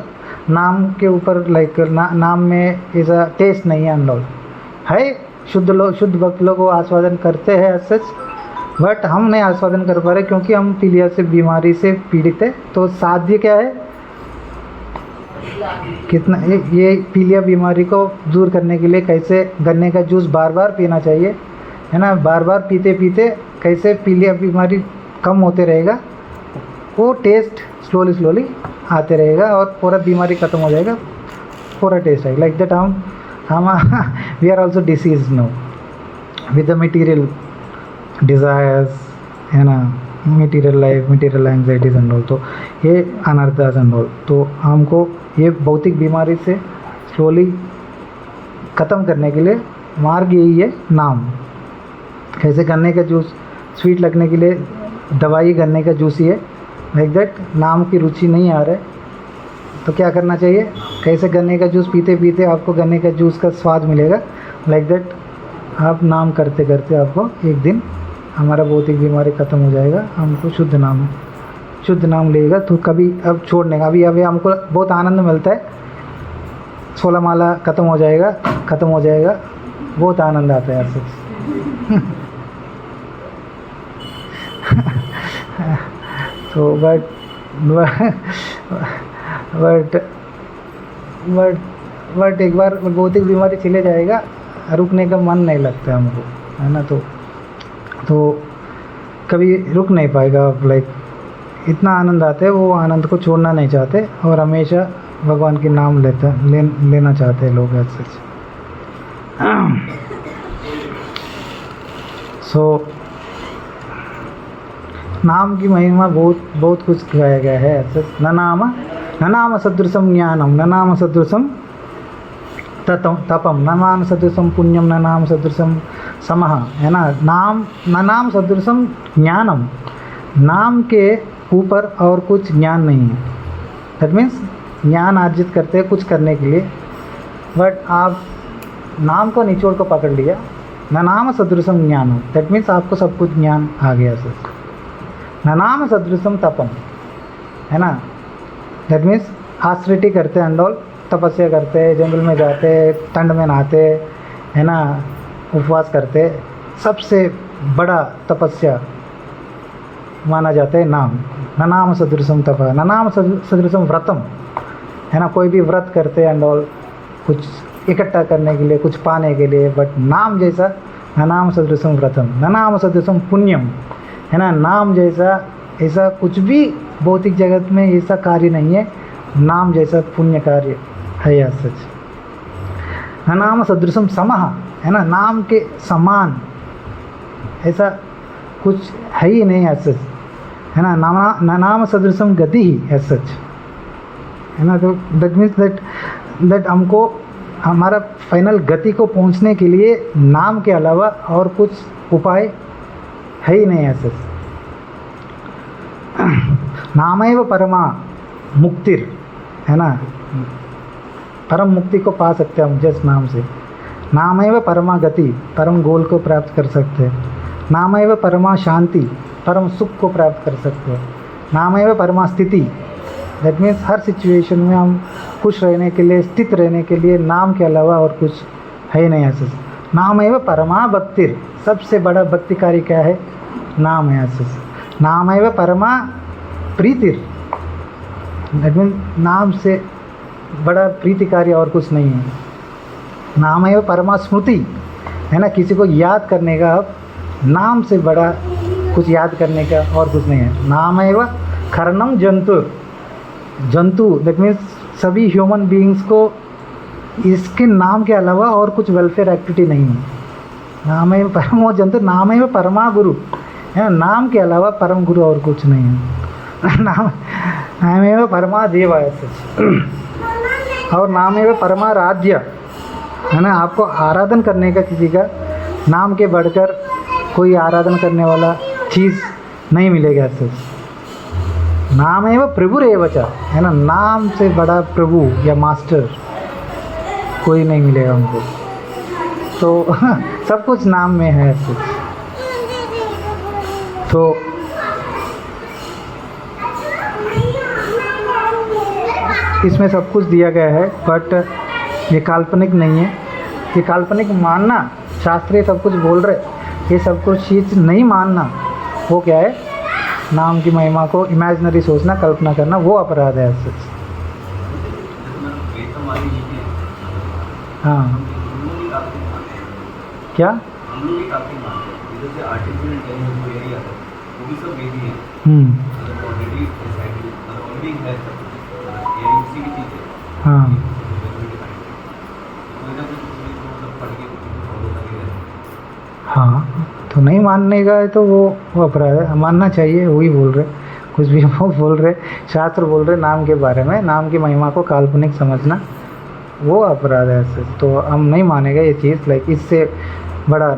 नाम के ऊपर लाइक नाम में ऐसा टेस्ट नहीं है अनलॉल है। शुद्ध भक्त लोग वो आस्वादन करते हैं सच, बट हम नहीं आस्वादन कर पा रहे क्योंकि हम पीलिया से बीमारी से पीड़ित है। तो साध्य क्या है, कितना ये पीलिया बीमारी को दूर करने के लिए कैसे गन्ने का जूस बार बार पीना चाहिए, है ना। बार बार पीते पीते कैसे पीलिया बीमारी कम होते रहेगा, वो टेस्ट स्लोली आते रहेगा और पूरा बीमारी ख़त्म हो जाएगा, पूरा टेस्ट है लाइक दैट। हम we are also disease know with the material desires, है ना, material life, material anxieties and all, तो ये अनर्थास एंड ऑल। तो हमको ये भौतिक बीमारी से स्लोली ख़त्म करने के लिए मार्ग यही है नाम। कैसे गन्ने का जूस स्वीट लगने के लिए दवाई गन्ने का जूस ही है, लाइक दैट नाम की रुचि नहीं आ रहा है तो क्या करना चाहिए, कैसे गन्ने का जूस पीते पीते आपको गन्ने का जूस का स्वाद मिलेगा, लाइक दैट आप नाम करते करते आपको एक दिन हमारा भौतिक बीमारी ख़त्म हो जाएगा। हमको शुद्ध नाम लेगा तो कभी अब छोड़ने का, अभी हमको बहुत आनंद मिलता है, 16 माला ख़त्म हो जाएगा, बहुत आनंद आता है ऐसे। तो बट एक बार भौतिक बीमारी चले जाएगा, रुकने का मन नहीं लगता हमको, है ना। तो कभी रुक नहीं पाएगा, लाइक इतना आनंद आता है, वो आनंद को छोड़ना नहीं चाहते और हमेशा भगवान के नाम लेना चाहते हैं लोग ऐसे। सो नाम की महिमा बहुत कुछ गाया गया है ऐसे। न नाम सदृशम ज्ञानम, न नाम सदृशम तपम, न नाम सदृशम पुण्यम, न नाम सदृशम समः, है ना। न नाम सदृशम ज्ञानम, नाम के ऊपर और कुछ ज्ञान नहीं है। दैट मीन्स ज्ञान अर्जित करते हैं कुछ करने के लिए, बट आप नाम को निचोड़ को पकड़ लिया, न नाम सदृशम ज्ञानम, दैट मीन्स आपको सब कुछ ज्ञान आ गया सर। न नाम सदृशम तपम, है ना, दैट मीन्स आश्रिटी करते हैं अंडोल, तपस्या करते हैं, जंगल में जाते हैं, ठंड में नहाते, है ना, उपवास करते। सबसे बड़ा तपस्या माना जाता है नाम। न नाम सदृशम तप, न नाम सदृशम व्रतम, है ना, कोई भी व्रत करते हैं अंडोल कुछ इकट्ठा करने के लिए, कुछ पाने के लिए, बट नाम जैसा न नाम सदृशम व्रतम, न नाम सदृशम पुण्यम, है ना, नाम जैसा ऐसा कुछ भी भौतिक जगत में ऐसा कार्य नहीं है नाम जैसा पुण्य कार्य है या सच। न नाम सदृशम समः, है ना, नाम के समान ऐसा कुछ है ही नहीं है सच, है ना। न नाम सदृशम गति ही है सच, है ना। तो दैट मीन्स दैट हमको हमारा फाइनल गति को पहुंचने के लिए नाम के अलावा और कुछ उपाय है ही नहीं ऐसे। नामैव परमा मुक्तिर, है ना, परम मुक्ति को पा सकते हैं हम जिस नाम से। नामैव परमा गति, परम गोल को प्राप्त कर सकते हैं। नामैव परमा शांति, परम सुख को प्राप्त कर सकते हैं। नामैव परमा स्थिति, दैट मीन्स हर सिचुएशन में हम खुश रहने के लिए, स्थित रहने के लिए नाम के अलावा और कुछ है ही नहीं ऐसे। नामैव परमा भक्तिर, सबसे बड़ा भक्ति कार्य क्या है, नाम है ऐसे। नामैव परमा प्रीतिर, दैट मीन्स नाम से बड़ा प्रीति कार्य और कुछ नहीं है। नामैव परमा स्मृति, है ना, किसी को याद करने का अब नाम से बड़ा कुछ याद करने का और कुछ नहीं है। नामैव खरणम जंतु, दैट मीन्स सभी ह्यूमन बीइंग्स को इसके नाम के अलावा और कुछ वेलफेयर एक्टिविटी नहीं है। नामैव परमो जंतु, नामैव परमा गुरु, है ना, नाम के अलावा परम गुरु और कुछ नहीं है। नामैव परमा देव ऐसे, और नामैव परमा राज्य, है ना, आपको आराधन करने का किसी का नाम के बढ़कर कोई आराधन करने वाला चीज़ नहीं मिलेगा ऐसे। नामैव प्रभुरेव च, है ना, नाम से बड़ा प्रभु या मास्टर कोई नहीं मिलेगा हमको। तो सब कुछ नाम में है ऐसे। तो इसमें सब कुछ दिया गया है, बट ये काल्पनिक नहीं है। ये काल्पनिक मानना, शास्त्रीय सब कुछ बोल रहे, ये सब कुछ चीज़ नहीं मानना, वो क्या है? नाम की महिमा को इमेजिनरी सोचना, कल्पना करना, वो अपराध है ऐसे। हाँ, क्या? हाँ, हाँ, तो नहीं मानने का है तो वो अपराध है। मानना चाहिए, वही बोल रहे, कुछ भी वो बोल रहे, शास्त्र बोल रहे नाम के बारे में, नाम की महिमा को काल्पनिक समझना वो अपराध है ऐसे। तो हम नहीं मानेगा ये चीज़, लाइक इससे बड़ा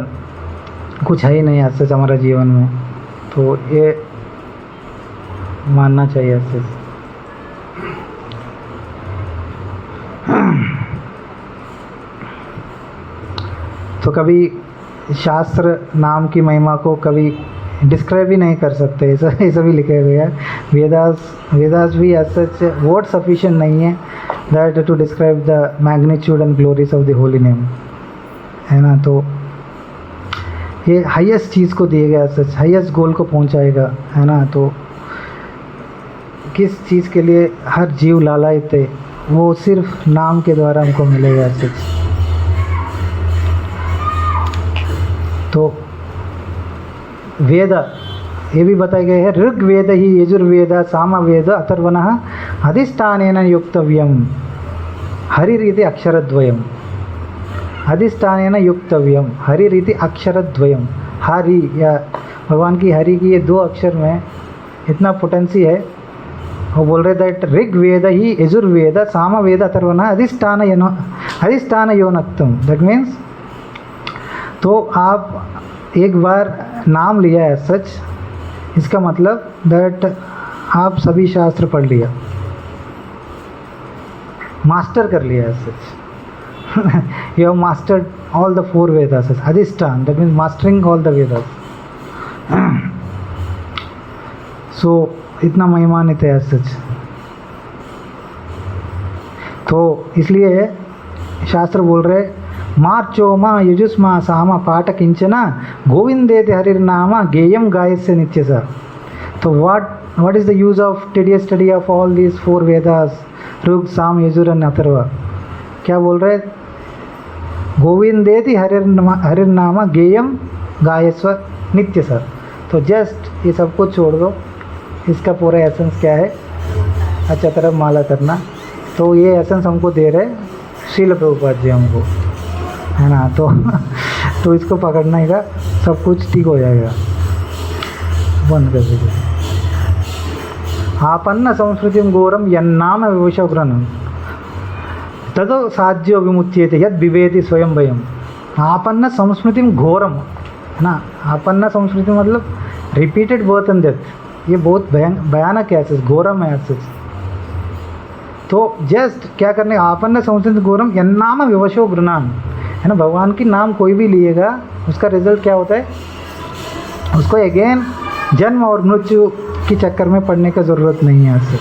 कुछ है ही नहीं ऐसे हमारा जीवन में, तो ये मानना चाहिए ऐसे। तो कभी शास्त्र नाम की महिमा को कभी डिस्क्राइब ही नहीं कर सकते, ऐसा भी लिखा गया है। वेदास भी एज सच वर्ड सफिशिएंट नहीं है that to describe the magnitude and glories of the holy name, है ना। तो ये हाईएस्ट चीज़ को दिए गया, सच हाईएस्ट गोल को पहुंचाएगा, है ना। तो किस चीज़ के लिए हर जीव लालायित है, वो सिर्फ नाम के द्वारा हमको मिलेगा सच। तो वेद ये भी बताए गए हैं, ऋग्वेद ही यजुर्वेद सामवेद अथर्वणः अधिष्ठानेन युक्तव्यम हरिरीति अक्षरद्वयम। अधिष्ठानेन युक्तव्यम हरिरीति अक्षरद्वयम। हरि या भगवान की हरि की ये दो अक्षर में इतना पोटेंसी है। वो बोल रहे दैट ऋग्वेद ही यजुर्वेद सामवेद अथर्वणः अधिष्ठान योनक्तम। दैट मीन्स, तो आप एक बार नाम लिया है सच, इसका मतलब दैट आप सभी शास्त्र पढ़ लिया, मास्टर कर लिया है सच। You have mastered all the 4 Vedas. अधिष्ठान that means mastering all the Vedas. So इतना महिमान्वित है सच। तो इसलिए शास्त्र बोल रहे मार्चोमा युजुस्मा सामा पाठ किंचना गोविंदेति हरिर्नाम गेयम गायस्य नित्यसा। तो what is the use of tedious study of all these 4 Vedas, Rig साम यजुर एंड अथर्व? क्या बोल रहे? गोविंदेति हरिर्नाम गेयम गायस्व नित्यसा। तो जस्ट ये सब कुछ छोड़ दो, इसका पूरा एसेंस क्या है? अच्छा तरफ माला करना। तो ये एसेंस हमको दे रहे श्रील प्रभुपाद जी हमको, है ना। तो इसको पकड़ने का सब कुछ ठीक हो जाएगा। बंद कर दीजिए। आपन्न संस्कृतिम घोरम यन्नाम विवशग्रहणम तदो साध्यो विमुच्येते यद विवेति स्वयं भयम। आपन्न संस्कृतिम घोरम, है ना। आपन्न संस्कृति मतलब रिपीटेड बर्थ एंड डेथ। ये बहुत भयानक है, घोरम है ऐसे। तो जस्ट क्या करने, आपन्न संस्कृति घोरम यन्नाम विवशो गृणान, है ना। भगवान की नाम कोई भी लिएगा, उसका रिजल्ट क्या होता है? उसको अगेन जन्म और मृत्यु के चक्कर में पड़ने का ज़रूरत नहीं है ऐसे।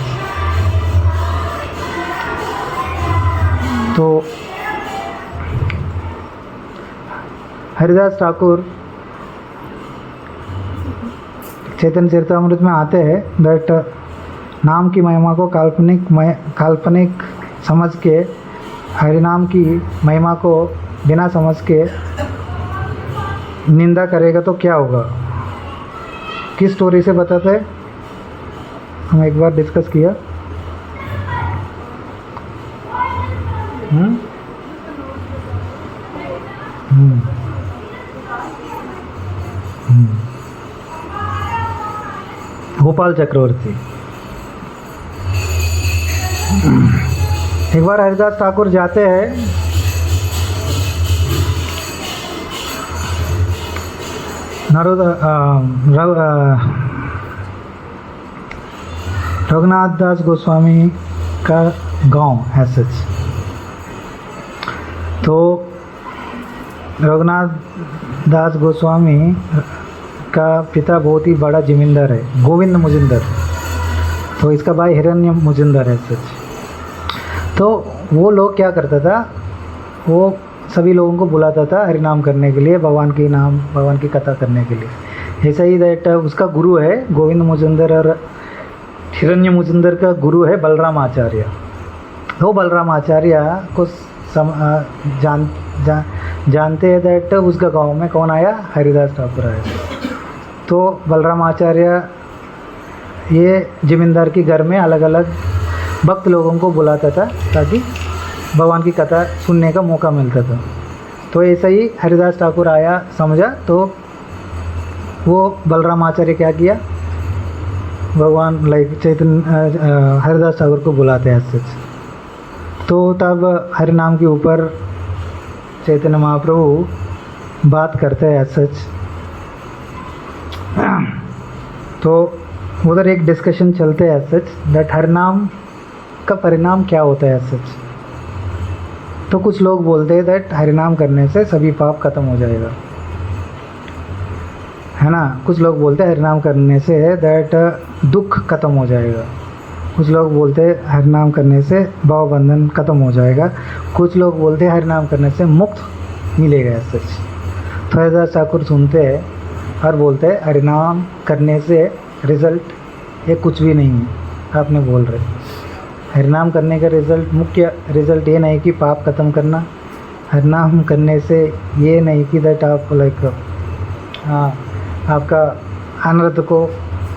तो हरिदास ठाकुर चैतन्य चरितामृत में आते हैं दैट नाम की महिमा को काल्पनिक समझ के, हरिनाम की महिमा को बिना समझ के निंदा करेगा तो क्या होगा? किस स्टोरी से बताते हैं? हम एक बार डिस्कस किया। गोपाल चक्रवर्ती। एक बार हरिदास ठाकुर जाते हैं रघुनाथ दास गोस्वामी का गांव है सच। तो रघुनाथ दास गोस्वामी इसका पिता बहुत ही बड़ा ज़मींदार है, गोविंद मुजुमदार। तो इसका भाई हिरण्य मुजुमदार है सच। तो वो लोग क्या करता था, वो सभी लोगों को बुलाता था हरिनाम करने के लिए, भगवान की कथा करने के लिए। ऐसा ही दैट उसका गुरु है गोविंद मुजुमदार, और हिरण्य मुजुमदार का गुरु है बलराम आचार्य। तो बलराम आचार्य को जानते हैं दैट उसका गांव में कौन आया, हरिदास ठाकुर आया। तो बलराम आचार्य ये ज़मींदार के घर में अलग अलग भक्त लोगों को बुलाता था ताकि भगवान की कथा सुनने का मौका मिलता था। तो ऐसा ही हरिदास ठाकुर आया, समझा, तो वो बलराम आचार्य क्या किया, भगवान हरिदास ठाकुर को बुलाते हैं सच। तो तब हरिनाम के ऊपर चैतन्य महाप्रभु बात करते हैं सच। तो उधर एक डिस्कशन चलते हैं सच दैट हरिनाम का परिणाम क्या होता है सच। तो कुछ लोग बोलते हैं दैट हरिनाम करने से सभी पाप खत्म हो जाएगा, है ना। कुछ लोग बोलते हैं हरिनाम करने से दैट दुख खत्म हो जाएगा। कुछ लोग बोलते हैं हरिनाम करने से भाव बंधन खत्म हो जाएगा। कुछ लोग बोलते हैं हरिनाम करने से मुक्त मिलेगा सच। तो हरिदास ठाकुर सुनते हैं और बोलते हैं हरिनाम करने से रिज़ल्ट ये कुछ भी नहीं है, आपने बोल रहे। हरिनाम करने का रिज़ल्ट, मुख्य रिज़ल्ट ये नहीं कि पाप खत्म करना। हरिनाम करने से ये नहीं कि दैट आप आपका अनर्थ को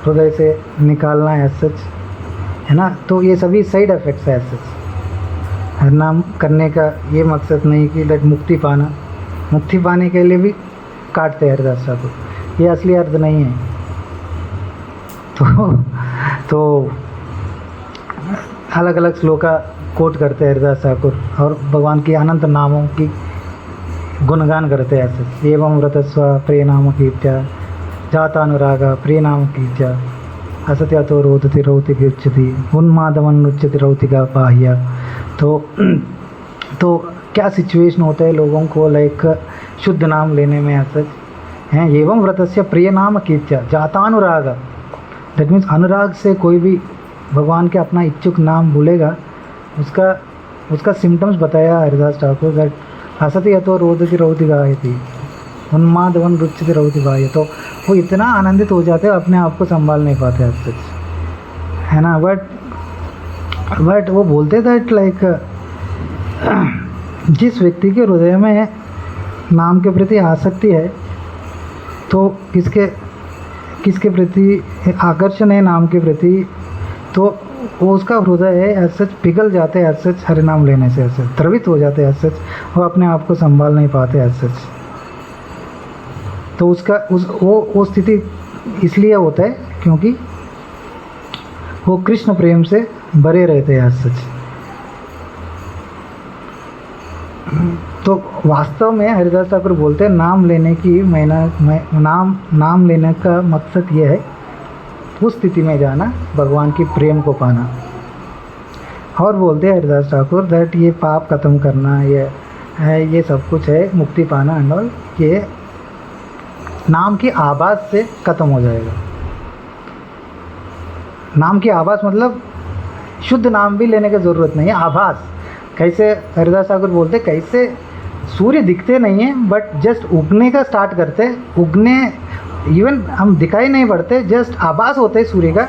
हृदय से निकालना है सच, है ना। तो ये सभी साइड इफ़ेक्ट्स है सच। हरिनाम करने का ये मकसद नहीं कि दैट मुक्ति पाना, मुक्ति पाने के लिए भी काटते हैं हरिदास ठाकुर, ये असली अर्थ नहीं है। तो अलग अलग श्लोका कोट करते हैं हरिदास ठाकुर और भगवान के अनंत नामों की गुणगान करते हैं ऐसे। एवं व्रतस्व प्रिय नाम कीर्त्या जातानुराग प्रिय नाम कीर्त्या असत्या तो रोदति रौति गच्छति उन्मादमनुच्यति रौतिका बाह्य। तो क्या सिचुएशन होता है लोगों को लाइक शुद्ध नाम लेने में ऐसा हैं। एवं व्रतस्य प्रिय नाम कीर्त्या जातानुराग, दैट मीन्स अनुराग से कोई भी भगवान के अपना इच्छुक नाम बोलेगा, उसका सिम्टम्स बताया हरिदास ठाकुर दैट हसति तो रोदति रौति गायति उन्मादवन रुच्यति रौति बाह्य। तो वो इतना आनंदित हो जाते हैं अपने आप को संभाल नहीं पाते अब तक, है ना। बट वो बोलते दैट लाइक जिस व्यक्ति के हृदय में नाम के प्रति आसक्ति है, तो किसके प्रति आकर्षण है नाम के प्रति, तो वो उसका हृदय है एज सच पिघल जाते हैं एज सच हरिनाम लेने से, एज सच द्रवित हो जाते हैं एज सच, वो अपने आप को संभाल नहीं पाते एज सच। तो वो स्थिति इसलिए होता है क्योंकि वो कृष्ण प्रेम से भरे रहते हैं एज सच। तो वास्तव में हरिदास ठाकुर बोलते हैं नाम लेने की नाम लेने का मकसद ये है उस स्थिति में जाना, भगवान की प्रेम को पाना। और बोलते हैं हरिदास ठाकुर दैट ये पाप खत्म करना ये सब कुछ है, मुक्ति पाना एंड ऑल, ये नाम की आवाज़ से ख़त्म हो जाएगा। नाम की आवाज़ मतलब शुद्ध नाम भी लेने की ज़रूरत नहीं है, आभास। कैसे हरिदास ठाकुर बोलते, कैसे सूर्य दिखते नहीं हैं बट जस्ट उगने का स्टार्ट करते, उगने इवन हम दिखाई नहीं पड़ते, जस्ट आभास होते हैं सूर्य का,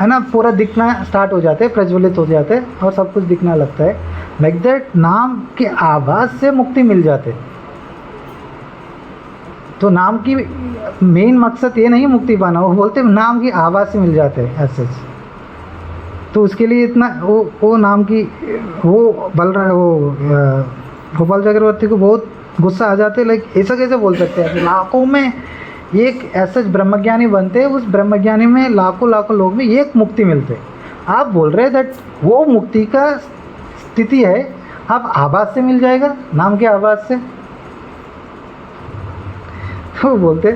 है ना, पूरा दिखना स्टार्ट हो जाते हैं, प्रज्वलित हो जाते हैं और सब कुछ दिखना लगता है। लाइक दैट नाम के आभास से मुक्ति मिल जाते। तो नाम की मेन मकसद ये नहीं मुक्ति पाना, वो बोलते नाम की आवाज़ से मिल जाते हैं ऐसे। तो उसके लिए इतना वो नाम की वो गोपाल चक्रवर्ती को बहुत गुस्सा आ जाते, लाइक ऐसा कैसे बोल सकते हैं। लाखों में एक ऐसा ब्रह्मज्ञानी बनते हैं, उस ब्रह्मज्ञानी में लाखों लोग में एक मुक्ति मिलते। आप बोल रहे हैं दैट वो मुक्ति का स्थिति है, आप आवाज़ से मिल जाएगा, नाम के आवाज़ से। तो बोलते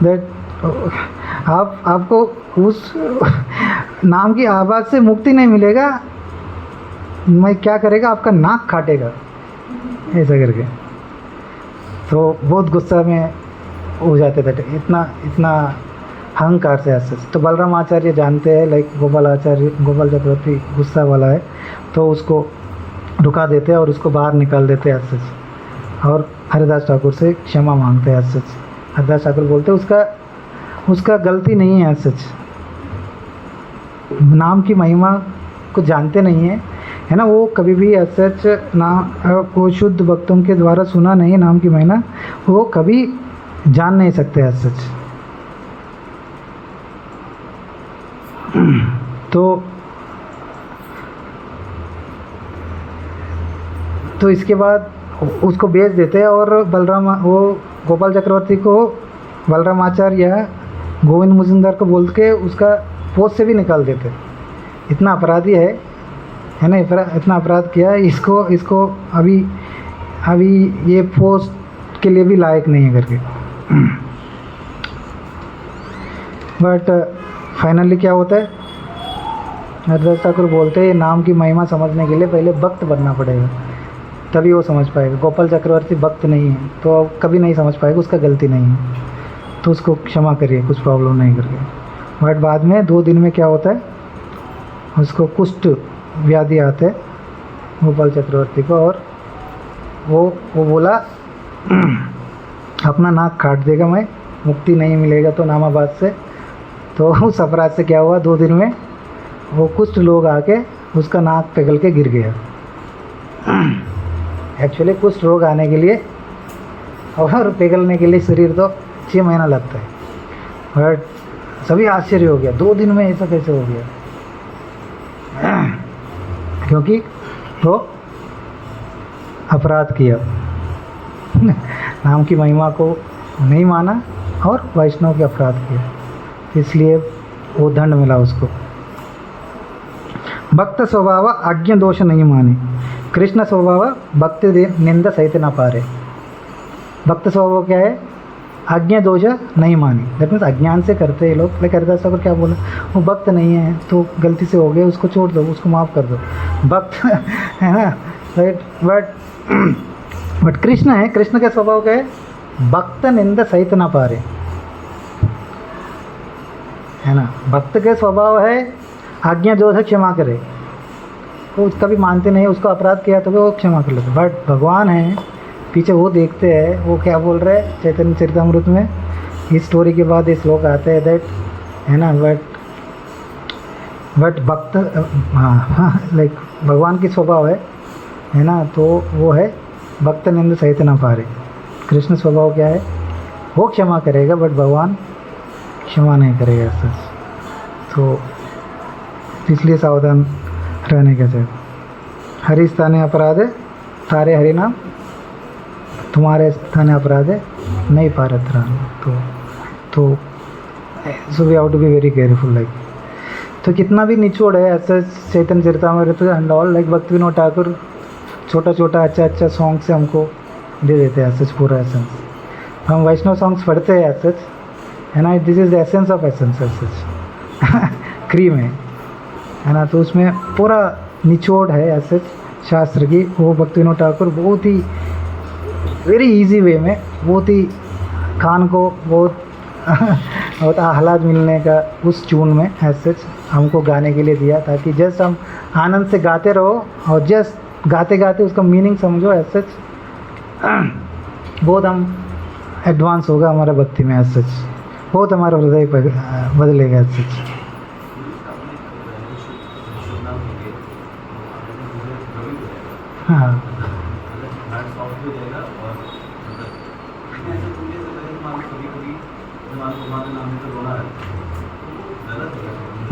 दैट आपको उस नाम की आवाज़ से मुक्ति नहीं मिलेगा, मैं क्या करेगा, आपका नाक काटेगा, ऐसा करके। तो बहुत गुस्सा में हो जाते थे, इतना इतना अहंकार से ऐसे। तो बलराम आचार्य जानते हैं लाइक गोपाल चक्रवर्ती गुस्सा वाला है, तो उसको रुका देते हैं और उसको बाहर निकाल देते हैं ऐसे। और हरिदास ठाकुर से क्षमा मांगते हैं ऐसे। हरिदास ठाकुर बोलते हैं उसका गलती नहीं है ऐसे, नाम की महिमा को जानते नहीं है ना, वो कभी भी सच नाम को शुद्ध भक्तों के द्वारा सुना नहीं, नाम की महिमा वो कभी जान नहीं सकते सच। तो इसके बाद उसको बेच देते हैं और बलराम वो गोपाल चक्रवर्ती को बलराम आचार्य गोविंद मुजुमदार को बोल के उसका पोस्ट से भी निकाल देते। इतना अपराधी है ना, इतना अपराध किया है, इसको अभी ये पोस्ट के लिए भी लायक नहीं है करके। बट फाइनली क्या होता है, हरिदास ठाकुर बोलते हैं नाम की महिमा समझने के लिए पहले भक्त बनना पड़ेगा, तभी वो समझ पाएगा। गोपाल चक्रवर्ती भक्त नहीं है तो कभी नहीं समझ पाएगा, उसका गलती नहीं है, तो उसको क्षमा करिए, कुछ प्रॉब्लम नहीं करके। बट बाद में 2 दिन में क्या होता है, उसको कुष्ठ व्याधि आते हैं गोपाल चक्रवर्ती को, और वो बोला अपना नाक काट देगा मैं, मुक्ति नहीं मिलेगा तो नामाबाद से। तो उस अपराध से क्या हुआ, 2 दिन में वो कुष्ठ लोग आके उसका नाक पिघल के गिर गया। एक्चुअली कुष्ठ रोग आने के लिए और पिघलने के लिए शरीर तो 6 महीना लगता है, बट सभी आश्चर्य हो गया 2 दिन में ऐसा कैसे हो गया, क्योंकि वो अपराध किया, नाम की महिमा को नहीं माना और वैष्णव के अपराध किया, इसलिए वो दंड मिला उसको। भक्त स्वभाव आज्ञा दोष नहीं माने, कृष्ण स्वभाव भक्ति निंदा सहित ना पारे। भक्त स्वभाव क्या है, आज्ञा दोष नहीं मानी, दैट मीन्स अज्ञान से करते हैं लोग। लाइक हरिदास ठाकुर क्या बोला, वो भक्त नहीं है तो गलती से हो गया, उसको छोड़ दो, उसको माफ़ कर दो, भक्त है ना, राइट। बट कृष्ण है, कृष्ण का स्वभाव क्या है, भक्त निंदा सहित ना पारे, है ना। भक्त के स्वभाव है आज्ञा दोष क्षमा करे, वो कभी मानते नहीं, उसको अपराध किया तो वो क्षमा कर लेते। बट भगवान है पीछे, वो देखते हैं वो क्या बोल रहे हैं चैतन्य चरितामृत में, इस स्टोरी के बाद ये श्लोक आते हैं दैट, है ना। बट भक्त हाँ लाइक भगवान की स्वभाव है ना, तो वो है भक्त निंद सहित ना पारे। कृष्ण स्वभाव क्या है, वो क्षमा करेगा बट भगवान क्षमा नहीं करेगा सच। तो इसलिए सावधान रहने के चाहिए। हरि स्थाने अपराध है तारे हरि नाम, तुम्हारे स्थाने अपराध है नहीं पारत रहना। तो so we have to be very careful like. तो कितना भी निचोड़ है ऐसा Chaitanya Charitamrita and all, like Bhakti Vinod Thakur छोटा छोटा अच्छा सॉन्ग से हमको दे देते हैं एसेंस, पूरा एसेंस। हम वैष्णव सॉन्ग्स पढ़ते हैं एसेंस, है ना, this is the essence of essence essence cream है ना। तो उसमें पूरा निचोड़ है ऐसे शास्त्र की, वो भक्ति विनोद ठाकुर बहुत ही वेरी इजी वे में, बहुत ही कान को बहुत आह्लाद मिलने का उस ट्यून में ऐसे हमको गाने के लिए दिया, ताकि जस्ट हम आनंद से गाते रहो और जस्ट गाते गाते उसका मीनिंग समझो। ऐसे बहुत हम एडवांस होगा हमारा भक्ति में, ऐसे बहुत हमारा हृदय बदलेगा ऐसे। हाँ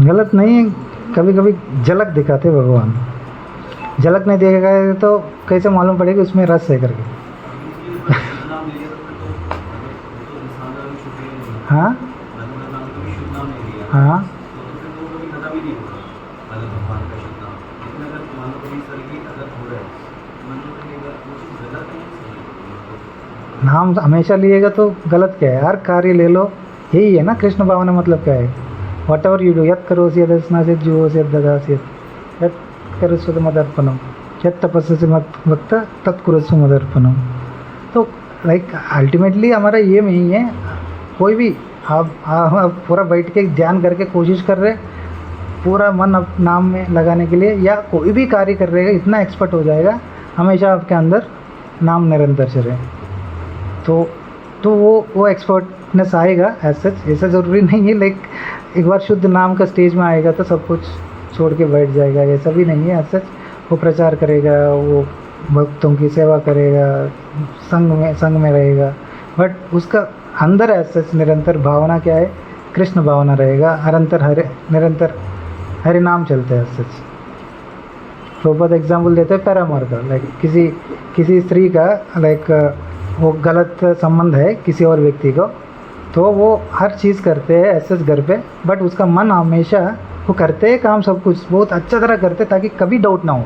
गलत नहीं है, कभी कभी झलक दिखाते भगवान, झलक नहीं देखेगा तो कैसे मालूम पड़ेगा उसमें रस है करके। हाँ हाँ नाम हमेशा लिएगा तो गलत क्या है, हर कार्य ले लो, यही है ना कृष्ण भावना। मतलब क्या है, वट एवर यू डू यत् करोसि यदस्नासि जुहोसि यद्ददासि यत् करोसि मदर्पणम यत् तपस्सि मद्भक्त तत्कुरुषु मदर्पणम। तो लाइक अल्टीमेटली हमारा ये में ही है, कोई भी आप पूरा बैठ के ध्यान करके कोशिश कर रहे, पूरा मन अब नाम में लगाने के लिए, या कोई भी कार्य कर रहेगा इतना एक्सपर्ट हो जाएगा, हमेशा आपके अंदर नाम निरंतर चले, तो वो एक्सपर्टनेस आएगा। ऐसा ज़रूरी नहीं है लाइक एक बार शुद्ध नाम का स्टेज में आएगा तो सब कुछ छोड़ के बैठ जाएगा, ऐसा भी नहीं है। ऐसा वो प्रचार करेगा, वो भक्तों की सेवा करेगा, संग में रहेगा, बट उसका अंदर ऐसा निरंतर भावना क्या है, कृष्ण भावना रहेगा, निरंतर हरि नाम चलते हैं। सच प्रभुपाद एग्जाम्पल देते हैं पैरामर का, लाइक किसी स्त्री का लाइक वो गलत संबंध है किसी और व्यक्ति को, तो वो हर चीज़ करते हैं ऐसे घर पे, बट उसका मन हमेशा वो करते हैं काम सब कुछ बहुत अच्छा तरह करते ताकि कभी डाउट ना हो।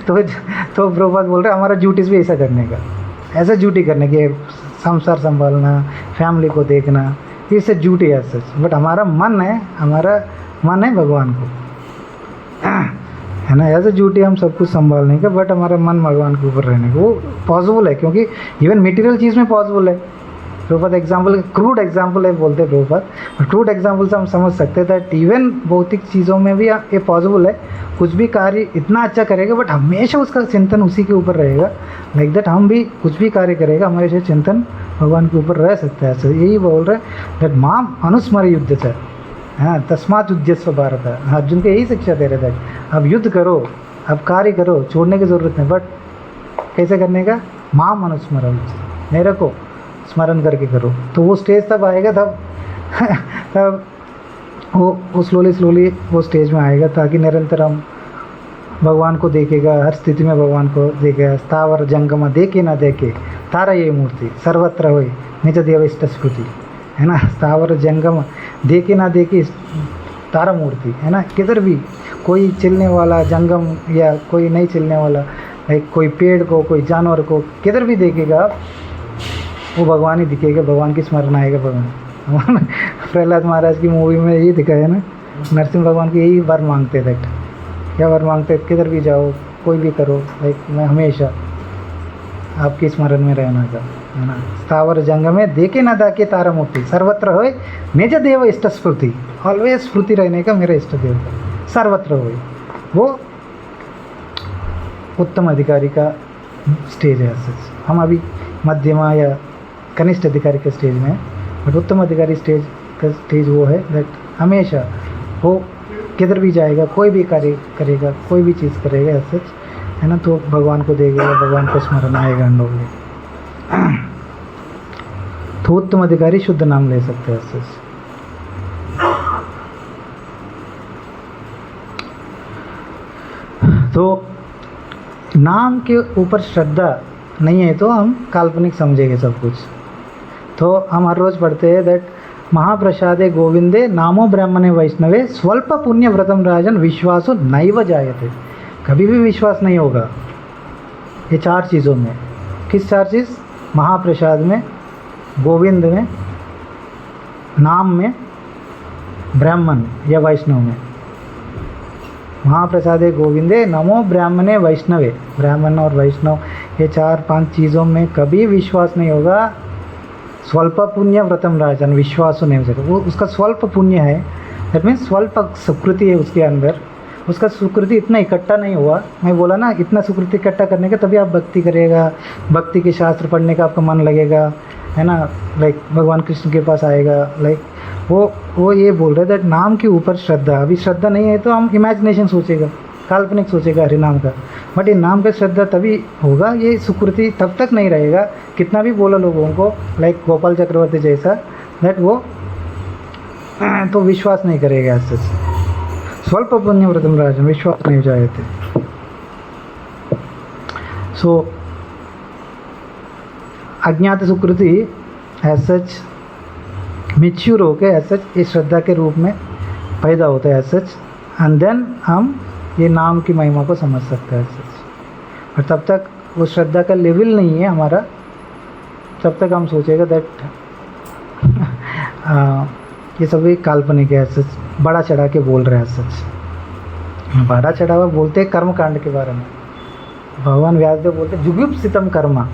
तो प्रभुपाद बोल रहे हैं हमारा ड्यूटीज़ भी ऐसा करने का, ऐसा ड्यूटी करने की, संसार संभालना, फैमिली को देखना, ये सब ड्यूटी है सच। बट हमारा मन है भगवान को, है ना, एज ए ड्यूटी हम सब कुछ संभालने का, बट हमारा मन भगवान के ऊपर रहने का वो पॉसिबल है, क्योंकि इवन मटेरियल चीज़ में पॉसिबल है। प्रभुपाद एग्जाम्पल क्रूड एग्जाम्पल है बोलते हैं प्रभुपाद, क्रूड एग्जाम्पल से हम समझ सकते हैं दैट इवन भौतिक चीज़ों में भी ये पॉसिबल है, कुछ भी कार्य इतना अच्छा करेगा बट हमेशा उसका चिंतन उसी के ऊपर रहेगा। लाइक दैट हम भी कुछ भी कार्य करेगा हमेशा चिंतन भगवान के ऊपर रह सकता है। ऐसे यही बोल रहे दैट माम अनुस्मर युद्ध से, हाँ, तस्मात युद्धस्व भारत। अर्जुन को यही शिक्षा दे रहे थे, अब युद्ध करो, अब कार्य करो, छोड़ने की ज़रूरत नहीं, बट कैसे करने का, माम अनुस्मर, मेरे को स्मरण करके करो। तो वो स्टेज तब आएगा तब वो स्लोली वो स्टेज में आएगा, ताकि निरंतर हम भगवान को देखेगा, हर स्थिति में भगवान को देखेगा। स्थावर जंगम देखे ना देखे तारा ये मूर्ति सर्वत्र होए निज देव इष्ट स्मृति, है ना। स्थावर जंगम देखे ना देखे तारा मूर्ति, है ना। किधर भी कोई चलने वाला जंगम या कोई नहीं चलने वाला, लाइक कोई पेड़ को, कोई जानवर को, किधर भी देखेगा वो भगवान ही दिखेगा, भगवान की स्मरण आएगा। भगवान प्रहलाद महाराज की मूवी में यही दिखाया ना, नरसिंह भगवान की यही वर मांगते थे, क्या वर मांगते, किधर भी जाओ, कोई भी करो, लाइक मैं हमेशा आपकी स्मरण में रहना का, है ना। स्थावर जंग में देखे ना दाके तारा मूर्ति सर्वत्र होए निज देव इष्ट स्फूर्ति, ऑलवेज स्फूर्ति रहने का मेरा इष्ट देव सर्वत्र होए। वो उत्तम अधिकारी का स्टेज है। हम अभी मध्यमा या कनिष्ठ अधिकारी के स्टेज में है, बट उत्तम अधिकारी स्टेज वो है दैट हमेशा वो किधर भी जाएगा, कोई भी कार्य करेगा, कोई भी चीज़ करेगा सच, है ना, तो भगवान को देखेगा, भगवान का स्मरण आएगा अंडोगे। तो उत्तम अधिकारी शुद्ध नाम ले सकते हैं सच। तो नाम के ऊपर श्रद्धा नहीं है तो हम काल्पनिक समझेंगे सब कुछ। तो हम हर रोज़ पढ़ते हैं दैट महाप्रसादे गोविंदे नामो ब्राह्मणे वैष्णवे स्वल्प पुण्य व्रतम राजन विश्वासो नैव जायते। कभी भी विश्वास नहीं होगा ये चार चीज़ों में। किस चार चीज़? महाप्रसाद में, गोविंद में, नाम में, ब्राह्मण या वैष्णव में। महाप्रसादे गोविंदे नमो ब्राह्मणे वैष्णवे, ब्राह्मण और वैष्णव ये 4-5 चीज़ों में कभी विश्वास नहीं होगा। स्वल्प पुण्य व्रतम राजन विश्वासो नहीं हो सकता। वो उसका स्वल्प पुण्य है, दैट मीन्स स्वल्प सुकृति है उसके अंदर, उसका सुकृति इतना इकट्ठा नहीं हुआ। मैं बोला ना, इतना सुकृति इकट्ठा करने का तभी आप भक्ति करेगा, भक्ति के शास्त्र पढ़ने का आपका मन लगेगा, है ना, लाइक भगवान कृष्ण के पास आएगा। लाइक वो ये बोल रहे दैट नाम के ऊपर श्रद्धा। अभी श्रद्धा नहीं है तो हम इमेजिनेशन सोचेगा, काल्पनिक सोचेगा हरि नाम का, बट ये नाम का श्रद्धा तभी होगा, ये सुकृति तब तक नहीं रहेगा कितना भी बोलो लोगों को, लाइक गोपाल चक्रवर्ती जैसा, दैट वो तो विश्वास नहीं करेगा। ऐसे स्वल्प पुण्य व्रतम राजन विश्वास नहीं हो जाए थे। सो अज्ञात सुकृति एज सच मेच्योर होकर एज सच इस श्रद्धा के रूप में पैदा होता है एज सच, एंड देन हम ये नाम की महिमा को समझ सकते हैं एज सच। और तब तक वो श्रद्धा का लेवल नहीं है हमारा, तब तक हम सोचेगा दैट ये सभी काल्पनिक है एज सच, बड़ा चढ़ा के बोल रहे हैं एज सच। बड़ा चढ़ा हुआ बोलते हैं कर्म कांड के बारे में। भगवान व्यासदेव बोलते जुगुप्सितम कर्मा,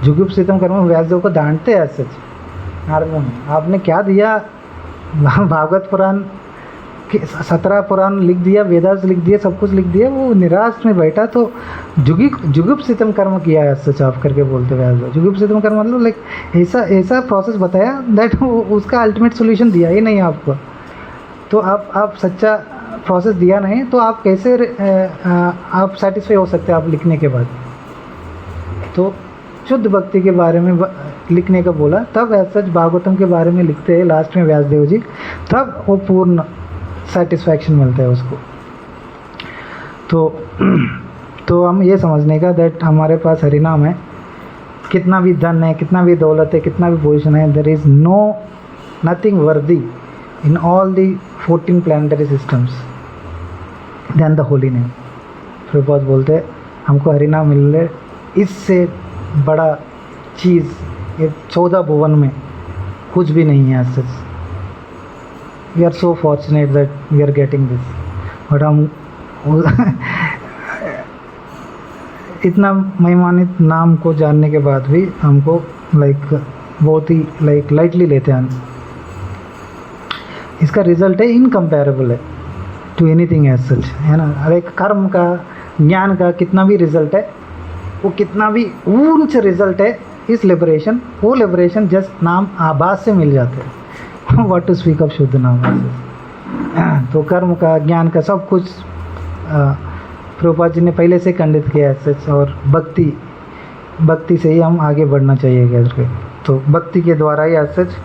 जुगुप्सितम कर्म व्यासदेव को डांटते हैं एज सच। नारद मुनि, आपने क्या दिया? भागवत पुराण के 17 पुराण लिख दिया, वेदास लिख दिया, सब कुछ लिख दिया। वो निराश में बैठा तो जुगुप्सितम कर्म किया है सच आप करके बोलते हुए। जुगुप्सितम कर्म मतलब लाइक ऐसा प्रोसेस बताया दैट उसका अल्टीमेट सोल्यूशन दिया ही नहीं आपको। तो आप सच्चा प्रोसेस दिया नहीं तो आप कैसे आप सेटिस्फाई हो सकते हैं आप लिखने के बाद? तो शुद्ध भक्ति के बारे में लिखने का बोला, तब सच भागवतम के बारे में लिखते हैं लास्ट में व्यासदेव जी, तब वो पूर्ण सेटिस्फैक्शन मिलता है उसको। तो हम ये समझने का दैट हमारे पास हरिनाम है, कितना भी धन है, कितना भी दौलत है, कितना भी पोजिशन है, there is nothing worthy in all the 14 planetary systems then the holy name. Prabhupada बोलते हैं हमको हरिनाम मिल रहे, इससे बड़ा चीज़ ये 14 भुवन में कुछ भी नहीं है। Such we are so fortunate that we are getting this, but हम इतना महिमानित नाम को जानने के बाद भी हमको बहुत ही लाइटली लेते हैं। इसका रिजल्ट है इनकम्पेरेबल है टू एनीथिंग एज सच, है ना। हर एक कर्म का, ज्ञान का कितना भी रिजल्ट है, वो कितना भी ऊंच रिजल्ट है, इस लिबरेशन, वो लिबरेशन जस्ट नाम आभास से मिल जाते हैं। व्हाट टू स्पीक ऑफ शुद्ध नाम। तो कर्म का, ज्ञान का सब कुछ प्रभुपाद जी ने पहले से खंडित किया है सच। और भक्ति से ही हम आगे बढ़ना चाहिए करके। तो भक्ति के द्वारा ही सच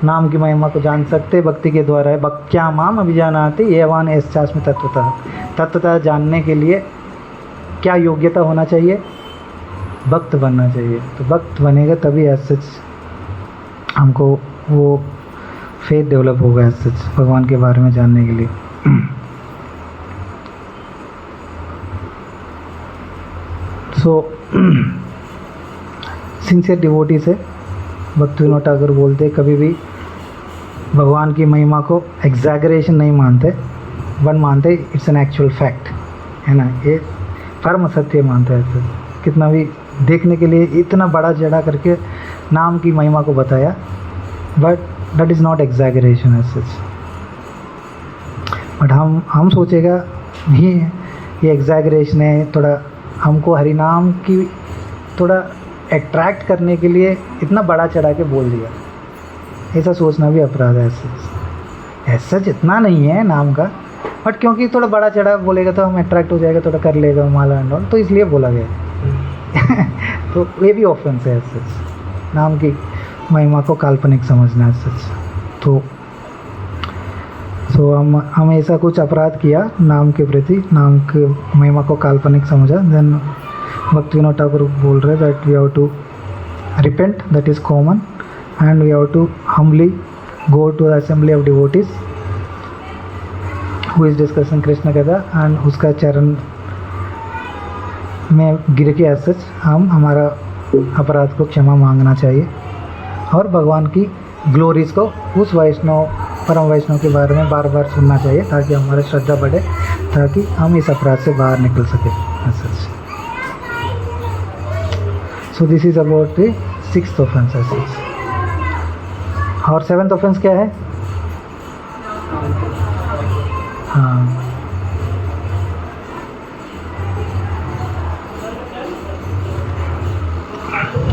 नाम की महिमा को जान सकते, भक्ति के द्वारा है। भक्त्या माम अभिजानाति एवान एश्चास्मि तत्वतः जानने के लिए क्या योग्यता होना चाहिए? भक्त बनना चाहिए। तो भक्त बनेगा तभी सच हमको वो फेथ डेवलप होगा सच भगवान के बारे में जानने के लिए। सो सिंसियर डिवोटी से भक्ति विनोद ठाकुर बोलते कभी भी भगवान की महिमा को एग्जैगरेशन नहीं मानते, वन मानते इट्स एन एक्चुअल फैक्ट, है ना। ये परम सत्य मानते हैं। तो कितना भी देखने के लिए इतना बड़ा जड़ा करके नाम की महिमा को बताया, but that is not exaggeration as such. But हम सोचेगा ये एग्जैगरेशन है, थोड़ा हमको हरिनाम की थोड़ा अट्रैक्ट करने के लिए इतना बड़ा चढ़ा के बोल दिया, ऐसा सोचना भी अपराध है। ऐसा जितना नहीं है नाम का, बट क्योंकि थोड़ा बड़ा चढ़ा बोलेगा तो हम अट्रैक्ट हो जाएगा, थोड़ा कर लेगा माला एंड ऑल, तो इसलिए बोला गया। तो ये भी ऑफेंस है सच, नाम की महिमा को काल्पनिक समझना है सच। तो हम ऐसा कुछ अपराध किया नाम के प्रति, नाम के महिमा को काल्पनिक समझा। देन भक्ति विनोद ठाकुर बोल रहे that we have to repent, that is common, and we have to humbly go to the assembly of devotees who is discussing Krishna कथा, एंड उसका चरण में गिर के एज सच हम हमारा अपराध को क्षमा मांगना चाहिए, और भगवान की ग्लोरीज को, उस वैष्णव परम वैष्णव के बारे में बार बार सुनना चाहिए, ताकि हमारी श्रद्धा बढ़े, ताकि हम इस अपराध से बाहर निकल सकें as such. So this is about the 6th offence as such. और 7th ऑफेंस क्या है? हाँ,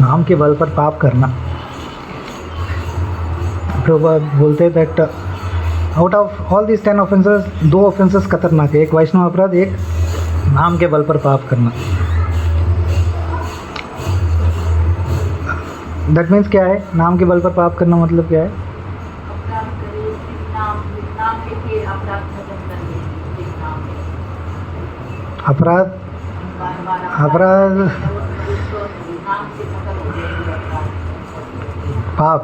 नाम के बल पर पाप करना। प्रभुपाद बोलते हैं that out of all this 10 offences, 2 offences खतरनाक है, एक वैष्णव अपराध, एक नाम के बल पर पाप करना। दैट मीन्स क्या है? नाम के बल पर पाप करना मतलब क्या है? अपराध करे, नाम लेके अपराध खत्म कर दे, नाम लेके। अपराध बार-बार नाम से खत्म हो जाएगी अपराध। पाप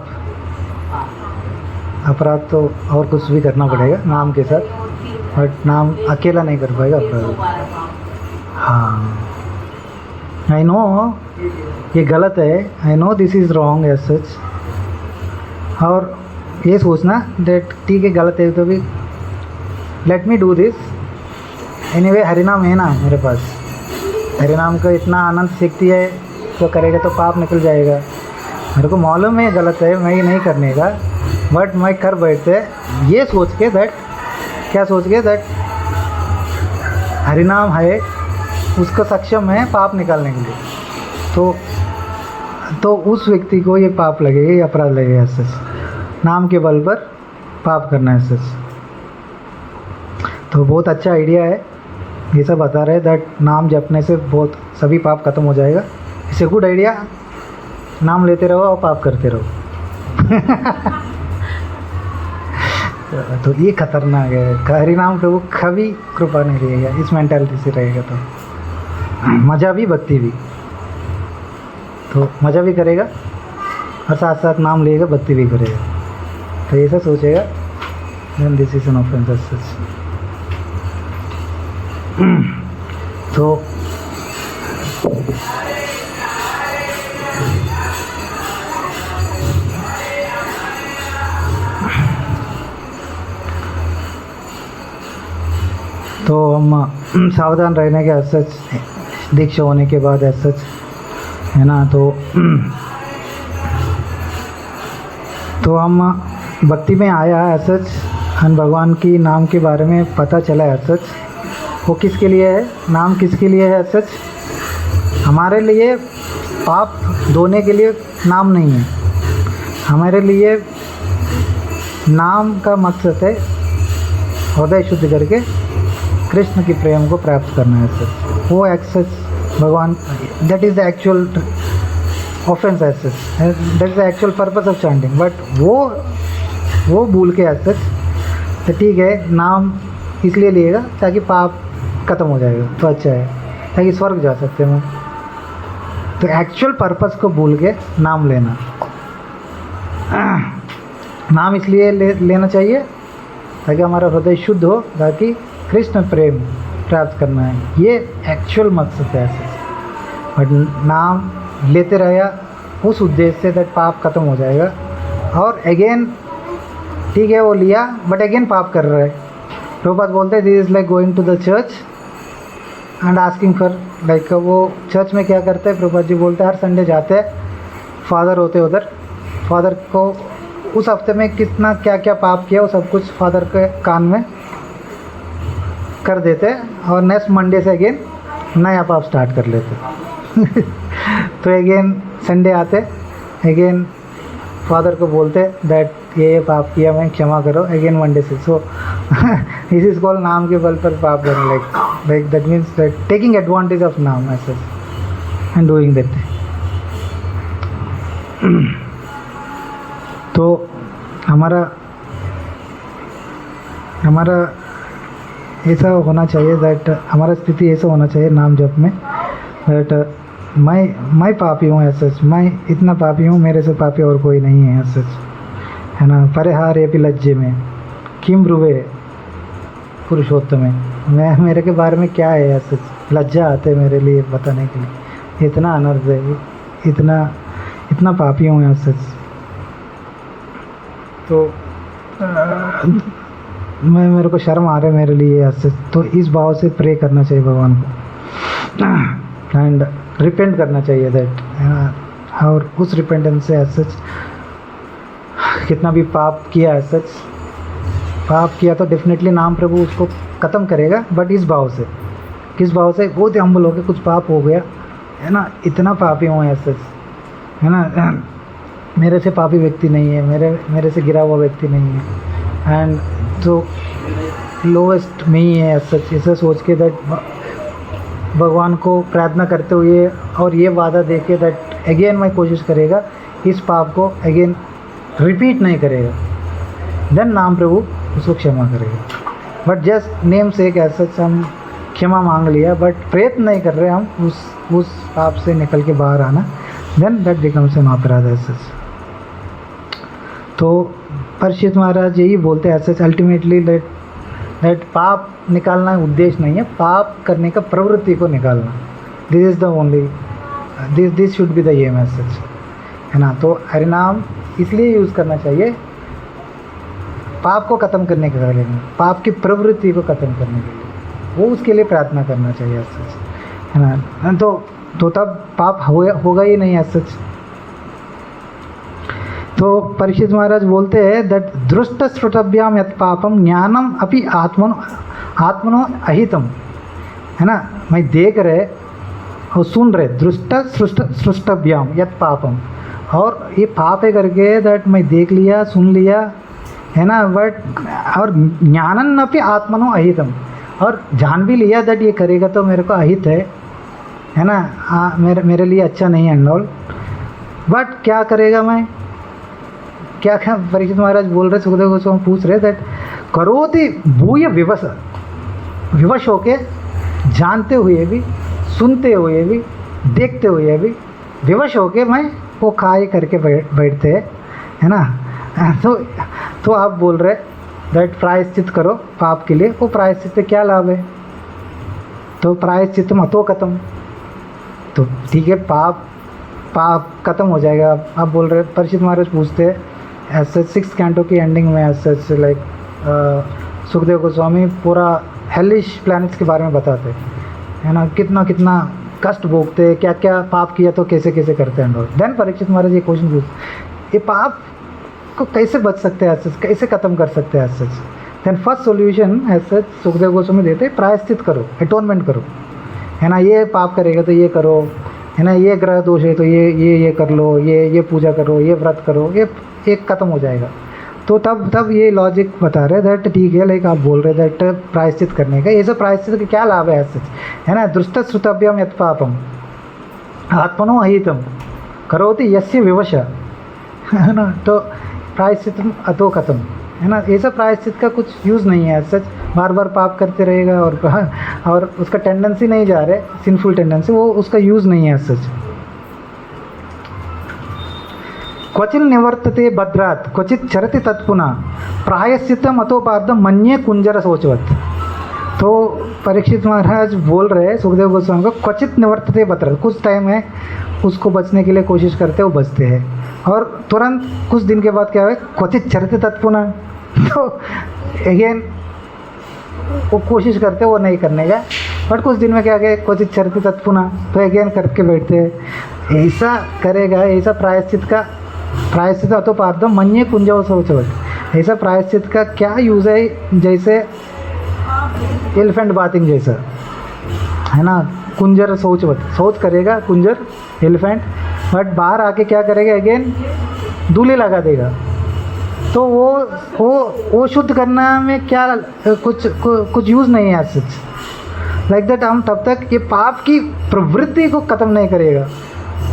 अपराध तो और कुछ भी करना पड़ेगा नाम के साथ, बट नाम अकेला नहीं कर पाएगा अपराध। हाँ, आई नो ये गलत है, I know this is wrong as such. और ये सोचना दैट ठीक है गलत है तो भी let me do this anyway. हरिनाम है ना मेरे पास, हरिनाम का इतना आनंद सीखती है तो करेगा तो पाप निकल जाएगा। मेरे को मालूम है गलत है, मैं ये नहीं करने का, बट मैं कर बैठते ये सोच के दैट, क्या सोच के दैट हरिनाम है उसको सक्षम है पाप निकालने के लिए। तो उस व्यक्ति को ये पाप लगेगा, ये अपराध लगेगा ऐसे, नाम के बल पर पाप करना है ऐसे। तो बहुत अच्छा आइडिया है, ये सब बता रहे दैट नाम जपने से बहुत सभी पाप खत्म हो जाएगा। इसे गुड आइडिया, नाम लेते रहो और पाप करते रहो। तो ये खतरनाक है, हरिनाम प्रभु कभी कृपा नहीं रहेगा, इस मेंटालिटी से रहेगा तो मज़ा भी भक्ति भी, तो मज़ा भी करेगा और साथ साथ नाम लेगा भक्ति भी करेगा। तो ऐसा सोचेगा, then this is an offence as such. तो हम सावधान रहने के सच, दीक्षा होने के बाद सच है ना। तो हम भक्ति में आया सच, हम भगवान की नाम के बारे में पता चला है सच। वो किसके लिए है, नाम किसके लिए है सच? हमारे लिए पाप धोने के लिए नाम नहीं है, हमारे लिए नाम का मकसद है हृदय शुद्ध करके कृष्ण की प्रेम को प्राप्त करना है सच। वो एक्सेस भगवान, that is the actual offence access, that is the actual purpose of chanting. But वो भूल के एक्सेस, तो ठीक है नाम इसलिए लिएगा ताकि पाप खत्म हो जाएगा, तो अच्छा है, ताकि स्वर्ग जा सकते हैं। तो एक्चुअल पर्पस को भूल के नाम लेना, नाम इसलिए लेना चाहिए ताकि हमारा हृदय शुद्ध हो, ताकि कृष्ण प्रेम प्राप्त करना है, ये एक्चुअल मकसद है ऐसे। बट नाम लेते रहेगा उस उद्देश्य से दैट पाप खत्म हो जाएगा, और अगेन ठीक है वो लिया बट अगेन पाप कर रहा है। प्रभुपाद बोलते हैं this is like going to the church and asking for, like वो चर्च में क्या करते हैं, प्रभुपाद जी बोलते हैं हर संडे जाते हैं, फादर होते उधर, फादर को उस हफ्ते में कितना क्या क्या पाप किया वो सब कुछ फादर के कान में कर देते, और नेक्स्ट मंडे से अगेन नया पाप स्टार्ट कर लेते। तो अगेन संडे आते, अगेन फादर को बोलते दैट ये पाप किया, मैं क्षमा करो, अगेन मंडे से। सो दिस इज कॉल्ड नाम के बल पर पाप करना, like that means that taking advantage of नाम ऐसे एंड डूइंग दैट। तो हमारा ऐसा होना चाहिए दैट, हमारा स्थिति ऐसा होना चाहिए नाम जप में दैट मैं पापी हूँ ऐसा, मैं इतना पापी हूँ, मेरे से पापी और कोई नहीं है ऐसा, है ना। परिहार ये भी लज्जे में किम ब्रुवे पुरुषोत्तम में, मैं मेरे के बारे में क्या है ऐसा, लज्जा आते मेरे लिए बताने के लिए, इतना अनर्थ है, इतना पापी हूँ ऐसा। तो मेरे को शर्म आ रहा है मेरे लिए ऐसे। तो इस भाव से प्रे करना चाहिए भगवान को एंड रिपेंट करना चाहिए दैट, है ना। और उस रिपेंटेंस से सच कितना भी पाप किया है सच, पाप किया तो डेफिनेटली नाम प्रभु उसको ख़त्म करेगा, बट इस भाव से, किस भाव से, बहुत ही हम्बल हो के कुछ पाप हो गया है ना, इतना पापी हूँ ऐसा, है ना, मेरे से पापी व्यक्ति नहीं है, मेरे से गिरा हुआ व्यक्ति नहीं है, एंड तो लोवेस्ट में ही है सच, ऐसा सोच के दैट भगवान को प्रार्थना करते हुए और ये वादा दे के दैट अगेन मैं कोशिश करेगा इस पाप को अगेन रिपीट नहीं करेगा, देन नाम प्रभु उसको क्षमा करेगा। बट जस्ट नेम से एक ऐसा हम क्षमा मांग लिया, बट प्रयत्न नहीं कर रहे हम उस पाप से निकल के बाहर आना, देन दैट बिकम्स एन अपराध ऐसा। तो परीक्षित महाराज यही बोलते हैं ऐसा, अल्टीमेटली दैट पाप निकालना उद्देश्य नहीं है, पाप करने का प्रवृत्ति को निकालना, this is the only, this should be the aim as such, है ना। तो हरिनाम इसलिए यूज़ करना चाहिए पाप को ख़त्म करने के लिए, पाप की प्रवृत्ति को ख़त्म करने के लिए, वो उसके लिए प्रार्थना करना चाहिए सच, है ना। तो तब पाप होगा ही नहीं सच, तो परीक्षित महाराज बोलते हैं दैट दृष्ट श्रुतभ्याम यत् पापम ज्ञानम अपि आत्मनो अहितम, है ना। मैं देख रहे और सुन रहे, दृष्ट सृष्टभ्याम यत् पापम, और ये पाप है करके दैट मैं देख लिया सुन लिया, है ना, बट और ज्ञानन अपि आत्मनो अहितम, और जान भी लिया दैट ये करेगा तो मेरे को अहित है ना, मेरे लिए अच्छा नहीं है एंड ऑल, बट क्या करेगा मैं, क्या क्या परीक्षित महाराज बोल रहे, सुखदेव गोस्वामी पूछ रहे दैट करोति भूय विवश होके, जानते हुए भी, सुनते हुए भी, देखते हुए भी विवश होके मैं वो कार्य करके बैठते हैं, है ना। तो आप बोल रहे दैट प्रायश्चित करो पाप के लिए, वो प्रायश्चित से क्या लाभ है, तो प्रायश्चित मतो खत्म, तो ठीक है पाप खत्म हो जाएगा। आप बोल रहे, परीक्षित महाराज पूछते हैं ऐसे 6th कैंटो की एंडिंग में ऐसे लाइक सुखदेव गोस्वामी पूरा हेलिश प्लैनेट्स के बारे में बताते है ना, कितना कष्ट भोगते, क्या क्या पाप किया तो कैसे कैसे करते हैं। देन परीक्षित महाराज ये क्वेश्चन पूछते, ये पाप को कैसे बच सकते हैं ऐसे, कैसे ख़त्म कर सकते हैं ऐसे। देन फर्स्ट सॉल्यूशन ऐसे सुखदेव गोस्वामी देते, प्रायश्चित करो, अटोनमेंट करो, है ना। ये पाप करेगा तो ये करो, है ना, ये ग्रह दोष है तो ये कर लो, ये पूजा करो, ये व्रत करो, ये ख़त्म हो जाएगा। तो तब ये लॉजिक बता रहे दैट ठीक है, लाइक आप बोल रहे दैट प्रायश्चित करने का, ये सब प्रायश्चित का क्या लाभ है ऐसे, है ना। दृष्ट श्रुतभ्यम यत् पापम आत्मनो अहितम करोति यस्य विवश, है ना। तो प्रायश्चित अतो खत्म, है ना। ये सब प्रायश्चित का कुछ यूज़ नहीं है सच, बार बार पाप करते रहेगा और उसका टेंडेंसी नहीं जा रहे, सिंफुल टेंडेंसी, वो उसका यूज़ नहीं है सच। क्वचिन निवर्तते भद्रात क्वचित चरति तत्पुनः प्रायश्चितम अतोपार्धम मन्ये कुंजर सोचवत। तो परीक्षित महाराज बोल रहे हैं सुखदेव गोस्वामी को, क्वचित निवर्तते भद्रात, कुछ टाइम है उसको बचने के लिए कोशिश करते वो बचते हैं, और तुरंत कुछ दिन के बाद क्या है, क्वचित चरति तत्पुनः, तो अगेन वो कोशिश करते वो नहीं करने का, बट कुछ दिन में क्या गए, क्वचित चरति तत्पुनः, तो अगेन करके बैठते हैं। ऐसा करेगा, ऐसा प्रायश्चित अतोपार्धम मन्ये कुंजव सोचवत, ऐसा प्रायश्चित का क्या यूज़ है, जैसे एलिफेंट बाथिंग जैसा, है ना। कुंजर सोचवत, सोच करेगा कुंजर एलिफेंट, बट बाहर आके क्या करेगा, अगेन दूल्हे लगा देगा। तो वो शुद्ध करना में क्या कुछ यूज़ नहीं है सच, लाइक दैट। हम तब तक ये पाप की प्रवृत्ति को ख़त्म नहीं करेगा।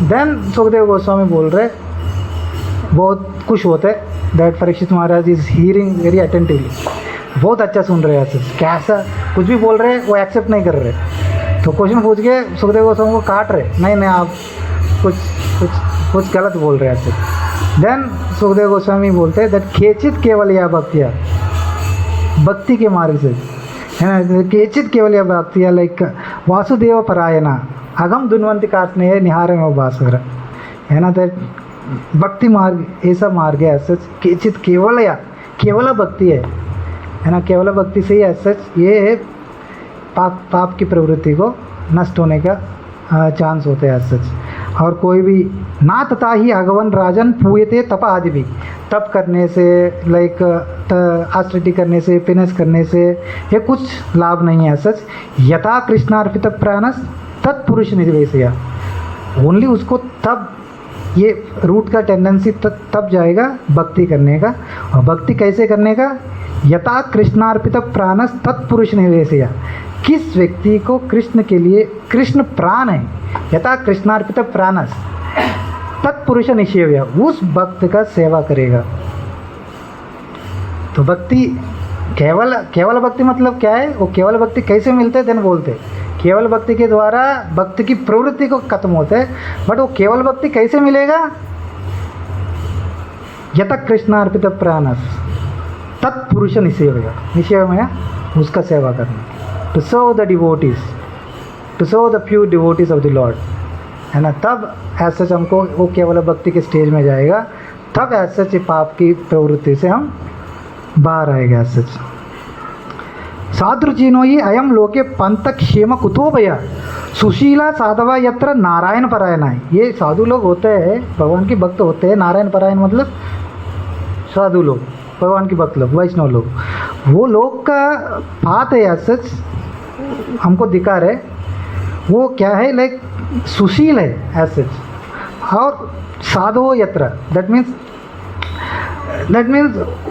देन सुखदेव गोस्वामी बोल रहे, बहुत खुश होते that Parikshit Maharaj is hearing very attentively, बहुत अच्छा सुन रहे हैं सच, कैसा कुछ भी बोल रहे वो एक्सेप्ट नहीं कर रहे। तो क्वेश्चन पूछ के सुखदेव गोस्वामी को काट रहे, नहीं आप कुछ गलत बोल रहे हैं सच। देन सुखदेव गोस्वामी बोलते हैं दैट केचित केवल या भक्तिया, भक्ति के मार्ग से, है ना, केचित केवल या भक्तिया, लाइक वासुदेव परायणा अगम दुन्वंती काटने निहार में भास्कर, है ना। दैट भक्ति मार्ग ऐसा मार्ग है सच, केचित केवल भक्ति है ना, केवल भक्ति से ही सच ये पाप की प्रवृत्ति को नष्ट होने का चांस होते हैं सच। और कोई भी ना तथा ही अगवन राजन पूयते तप आदि भी, तप करने से, लाइक आस्टिटी करने से, पेनेस करने से ये कुछ लाभ नहीं है सच। यथा कृष्णार्पित प्राणस तत्पुरुष निवेशया, ओनली उसको तब ये रूट का टेंडेंसी तब जाएगा भक्ति करने का। और भक्ति कैसे करने का, यथा कृष्णार्पित प्राणस तत्पुरुष निवेशया, किस व्यक्ति को कृष्ण के लिए, कृष्ण प्राण है, यथा कृष्णार्पित प्राणस तत्पुरुष निषेव्य, उस भक्त का सेवा करेगा। तो भक्ति केवल भक्ति मतलब क्या है, वो केवल भक्ति कैसे मिलते हैं, देन बोलते केवल भक्ति के द्वारा भक्त की प्रवृत्ति को खत्म होता है, बट वो केवल भक्ति कैसे मिलेगा, यथा कृष्णार्पित प्राणस तत्पुरुष निषेव्य, उसका सेवा करना, to serve the devotees, to serve the pure devotees of the Lord, है ना। तब ऐसे हमको वो केवल भक्ति के स्टेज में जाएगा, तब ऐसे पाप की प्रवृत्ति से हम बाहर आएगा। ऐसे सादृचीनो ही अयम लोके पंथ क्षेम कुतो भया सुशीला साधवा यत्र नारायण परायण है। ये साधु लोग होते हैं, भगवान के भक्त होते हैं, नारायण परायण मतलब साधु लोग, भगवान के भक्त लोग, वैष्णव लोग, वो लोग का बात है सच हमको दिखा रहे, वो क्या है लाइक सुशील है एज सच। और साधो यत्र दैट मीन्स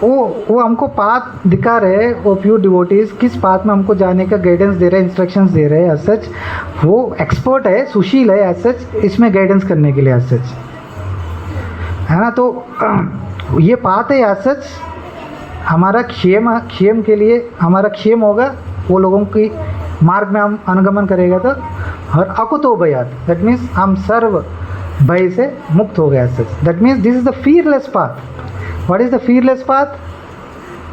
वो हमको पाथ दिखा रहे, वो प्योर डिवोटीज किस पाथ में हमको जाने का गाइडेंस दे रहे, इंस्ट्रक्शंस दे रहे हैं एज सच। वो एक्सपर्ट है, सुशील है एज सच, इसमें गाइडेंस करने के लिए एज सच, है ना। तो ये पाथ है एज सच, हमारा क्षेम के लिए हमारा क्षेम होगा, वो लोगों की मार्ग में हम अनुगमन करेगा तो। और अकुतो भयात दैट मीन्स हम सर्व भय से मुक्त हो गए as such. That means this is the fearless path. What is the fearless path?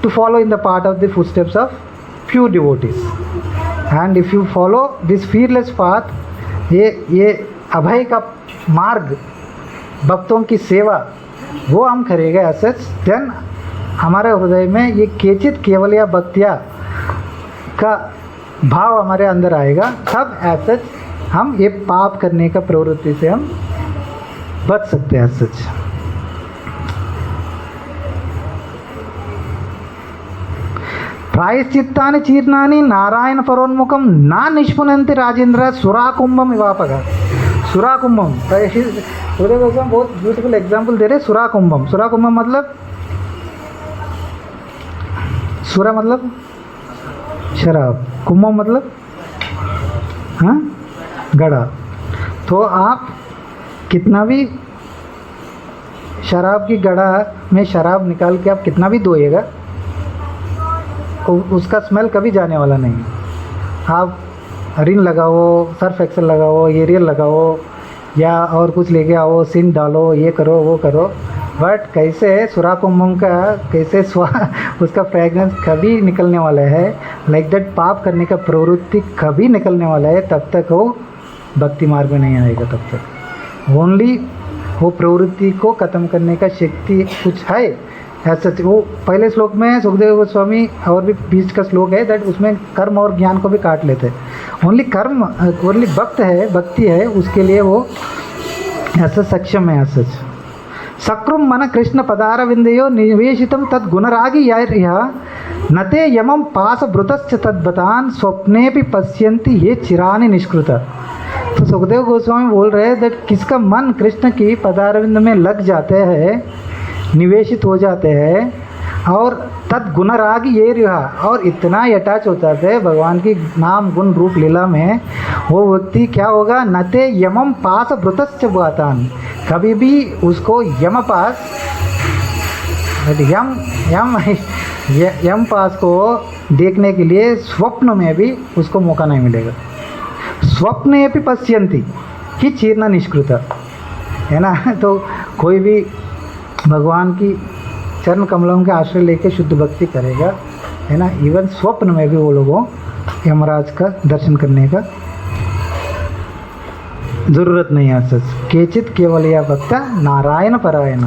To follow in the path of the footsteps of pure devotees. And if you follow this fearless path, ये अभय का मार्ग, भक्तों की सेवा, वो हम करेंगे as such, then हमारे हृदय में ये केचित केवल या भक्तिया का भाव हमारे अंदर आएगा, तब एज सच हम ये पाप करने का प्रवृत्ति से हम बच सकते हैं एज सच। प्रायश्चित्तानि चीर्णानि नारायण परोन्मुखम ना निष्पुनन्ति राजेंद्र सुराकुंभम इवापगा। सुराकुंभम सूर्य गोस्वामी बहुत ब्यूटीफुल एग्जाम्पल दे रहे। सुराकुंभम, सुराकुंभम मतलब सुरा मतलब शराब, कुंभम मतलब हाँ गड़ा। तो आप कितना भी शराब की गड़ा में शराब निकाल के आप कितना भी धोएगा, उसका स्मेल कभी जाने वाला नहीं। आप रिन लगाओ, सर्फ एक्सेल लगाओ, एरियल लगाओ या और कुछ लेके आओ, सिंट डालो, ये करो वो करो, बट कैसे सुराकुंभम का कैसे उसका फ्रेगनेंस कभी निकलने वाला है, लाइक दैट पाप करने का प्रवृत्ति कभी निकलने वाला है, तब तक वो भक्ति मार्ग में नहीं आएगा। तब तक ओनली वो प्रवृत्ति को ख़त्म करने का शक्ति कुछ है ऐसा। वो पहले श्लोक में सुखदेव गोस्वामी और भी बीच का श्लोक है दैट उसमें कर्म और ज्ञान को भी काट लेते हैं। ओनली कर्म, ओनली भक्त है, भक्ति है, उसके लिए वो ऐसा सक्षम है। ऐसा सक्रुम मन कृष्ण पदारविंदयो निवेशितम तद गुणरागी यह नते यमम पास भृतश्च तद्भतान स्वप्ने भी पश्यन्ति ये चिरानि निष्कृत। तो सुखदेव गोस्वामी बोल रहे हैं दैट किसका मन कृष्ण की पदारविंद में लग जाते हैं, निवेशित हो जाते हैं, और तद गुण राग ये रहा, और इतना अटैच हो जाते हैं भगवान की नाम गुण रूप लीला में, वो व्यक्ति क्या होगा, नते यमम पास भृतश्च बातान, कभी भी उसको यम पास यम पास को देखने के लिए स्वप्न में भी उसको मौका नहीं मिलेगा। स्वप्न भी पश्यन्ति कि चीर्ण निष्कृत, है ना। तो कोई भी भगवान की चरण कमलों के आश्रय लेके शुद्ध भक्ति करेगा, है ना, इवन स्वप्न में भी वो लोगों यमराज का दर्शन करने का जरूरत नहीं है। सच केचित केवल या भक्ता नारायण परायण